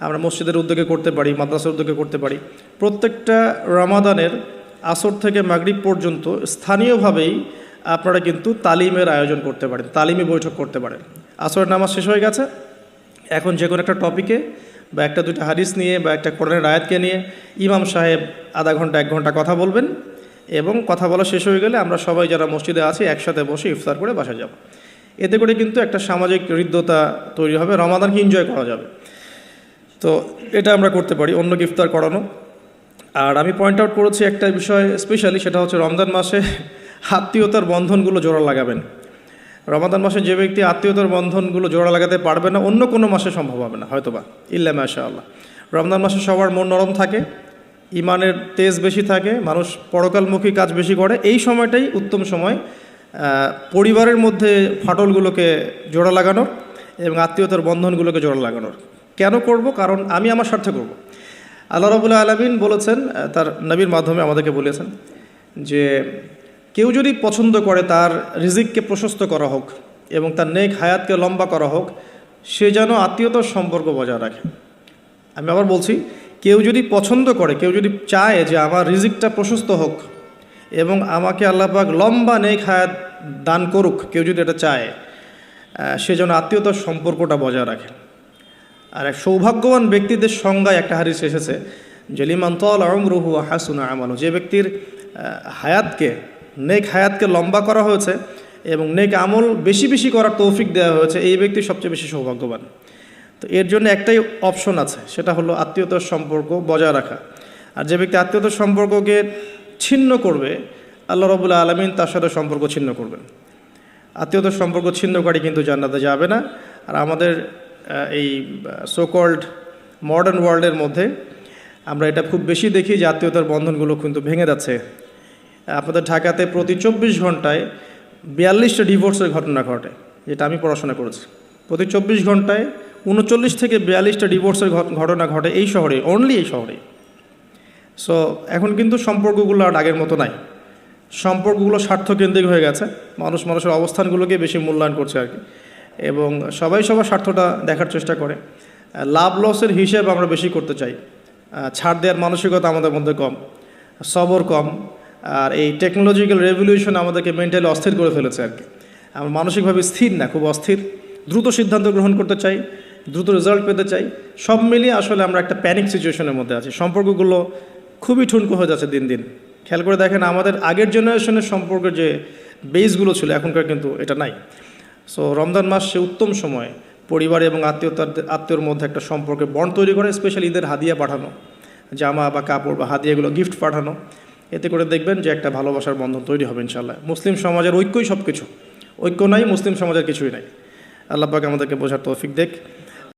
আমরা মসজিদের উদ্যোগে করতে পারি, মাদ্রাসার উদ্যোগে করতে পারি। প্রত্যেকটা রমাদানের আসর থেকে মাগরিব পর্যন্ত স্থানীয়ভাবেই আপনারা কিন্তু তালিমের আয়োজন করতে পারেন, তালিমি বৈঠক করতে পারেন। আসরের নামাজ শেষ হয়ে গেছে, এখন যে কোনো একটা টপিকে বা একটা দুইটা হাদিস নিয়ে বা একটা কোরআনের আয়াতকে নিয়ে ইমাম সাহেব আধা ঘন্টা 1 ঘন্টা কথা বলবেন, এবং কথা বলা শেষ হয়ে গেলে আমরা সবাই যারা মসজিদে আছি একসাথে বসে ইফতার করে বাসা যাব। এতে করে কিন্তু একটা সামাজিক হৃদ্যতা তৈরি হবে, রমাদানকে এনজয় করা যাবে। তো এটা আমরা করতে পারি, অন্যকে ইফতার করানো। আর আমি পয়েন্ট আউট করেছি একটা বিষয় স্পেশালি, সেটা হচ্ছে রমজান মাসে আত্মীয়তার বন্ধনগুলো জোড়া লাগাবেন। রমাদান মাসে যে ব্যক্তি আত্মীয়তার বন্ধনগুলো জোড়া লাগাতে পারবে না, অন্য কোনো মাসে সম্ভব হবে না হয়তোবা, ইল্লা মাশাআল্লাহ। রমজান মাসে সবার মন নরম থাকে, ইমানের তেজ বেশি থাকে, মানুষ পরকালমুখী কাজ বেশি করে। এই সময়টাই উত্তম সময় পরিবারের মধ্যে ফাটলগুলোকে জোড়া লাগানোর এবং আত্মীয়তার বন্ধনগুলোকে জোড়া লাগানোর। কেন করব? কারণ আমি আমার স্বার্থে করব। আল্লাহ রাব্বুল আলামিন বলেছেন, তার নবীর মাধ্যমে আমাদেরকে বলেছেন যে কেউ যদি পছন্দ করে তার রিজিককে প্রশস্ত করা হোক এবং তার নেক হায়াতকে লম্বা করা হোক, সে যেন আত্মীয়তার সম্পর্ক বজায় রাখে। আমি আবার বলছি, কেউ যদি পছন্দ করে, কেউ যদি চায় যে আমার রিজিকটা প্রশস্ত হোক এবং আমাকে আল্লাহ পাক লম্বা নেক হায়াত দান করুক, কেউ যদি এটা চায়, সে যেন আত্মীয়তার সম্পর্কটা বজায় রাখে। আর এক সৌভাগ্যবান ব্যক্তিদের সংজ্ঞায় একটা হাদিস এসেছে যে লিমান তালা উমরুহু ওয়া হাসুনা আমালুহু, যে ব্যক্তির হায়াতকে, নেক হায়াতকে লম্বা করা হয়েছে এবং নেক আমল বেশি বেশি করার তৌফিক দেওয়া হয়েছে, এই ব্যক্তি সবচেয়ে বেশি সৌভাগ্যবান। তো এর জন্য একটাই অপশন আছে, সেটা হলো আত্মীয়তার সম্পর্ক বজায় রাখা। আর যে ব্যক্তি আত্মীয়তার সম্পর্ককে ছিন্ন করবে, আল্লাহ রাব্বুল আলামিন তার সাথে সম্পর্ক ছিন্ন করবেন। আত্মীয়তার সম্পর্ক ছিন্নকারী কিন্তু জান্নাতে যাবে না। আর আমাদের এই সোকল্ড মডার্ন ওয়ার্ল্ডের মধ্যে আমরা এটা খুব বেশি দেখি যে আত্মীয়তার বন্ধনগুলো কিন্তু ভেঙে যাচ্ছে। আপনাদের ঢাকাতে প্রতি 24 ঘন্টায় 42টা ডিভোর্সের ঘটনা ঘটে, যেটা আমি পড়াশোনা করেছি। প্রতি 24 ঘন্টায় 39 থেকে 42টা ডিভোর্সের ঘটনা ঘটে এই শহরে, অনলি এই শহরে। সো এখন কিন্তু সম্পর্কগুলো আর আগের মতো নাই, সম্পর্কগুলো স্বার্থকেন্দ্রিক হয়ে গেছে। মানুষের অবস্থানগুলোকে বেশি মূল্যায়ন করছে আর কি, এবং সবাই সবার স্বার্থটা দেখার চেষ্টা করে। লাভ লসের হিসেব আমরা বেশি করতে চাই, ছাড় দেওয়ার মানসিকতা আমাদের মধ্যে কম, সবর কম। আর এই টেকনোলজিক্যাল রেভলিউশন আমাদেরকে মেন্টালি অস্থির করে ফেলেছে আর কি। আমরা মানসিকভাবে স্থির না, খুব অস্থির, দ্রুত সিদ্ধান্ত গ্রহণ করতে চাই, দ্রুত রেজাল্ট পেতে চাই। সব মিলিয়ে আসলে আমরা একটা প্যানিক সিচুয়েশনের মধ্যে আছি। সম্পর্কগুলো খুবই ঠুনকো হয়ে যাচ্ছে দিন দিন। খেয়াল করে দেখেন, আমাদের আগের জেনারেশনের সম্পর্কের যে বেসগুলো ছিল এখনকার কিন্তু এটা নাই। সো রমজান মাস সে উত্তম সময় পরিবার এবং আত্মীয়র মধ্যে একটা সম্পর্কের বন্ড তৈরি করে, স্পেশালি ঈদের হাদিয়া পাঠানো, জামা বা কাপড় বা হাদিয়াগুলো গিফট পাঠানো। এতে করে দেখবেন যে একটা ভালোবাসার বন্ধন তৈরি হবে ইনশাআল্লাহ। মুসলিম সমাজের ঐক্যই সব কিছু, ঐক্য নাই মুসলিম সমাজের কিছুই নাই। আল্লাহ পাক আমাদেরকে বোঝার তৌফিক দেখ।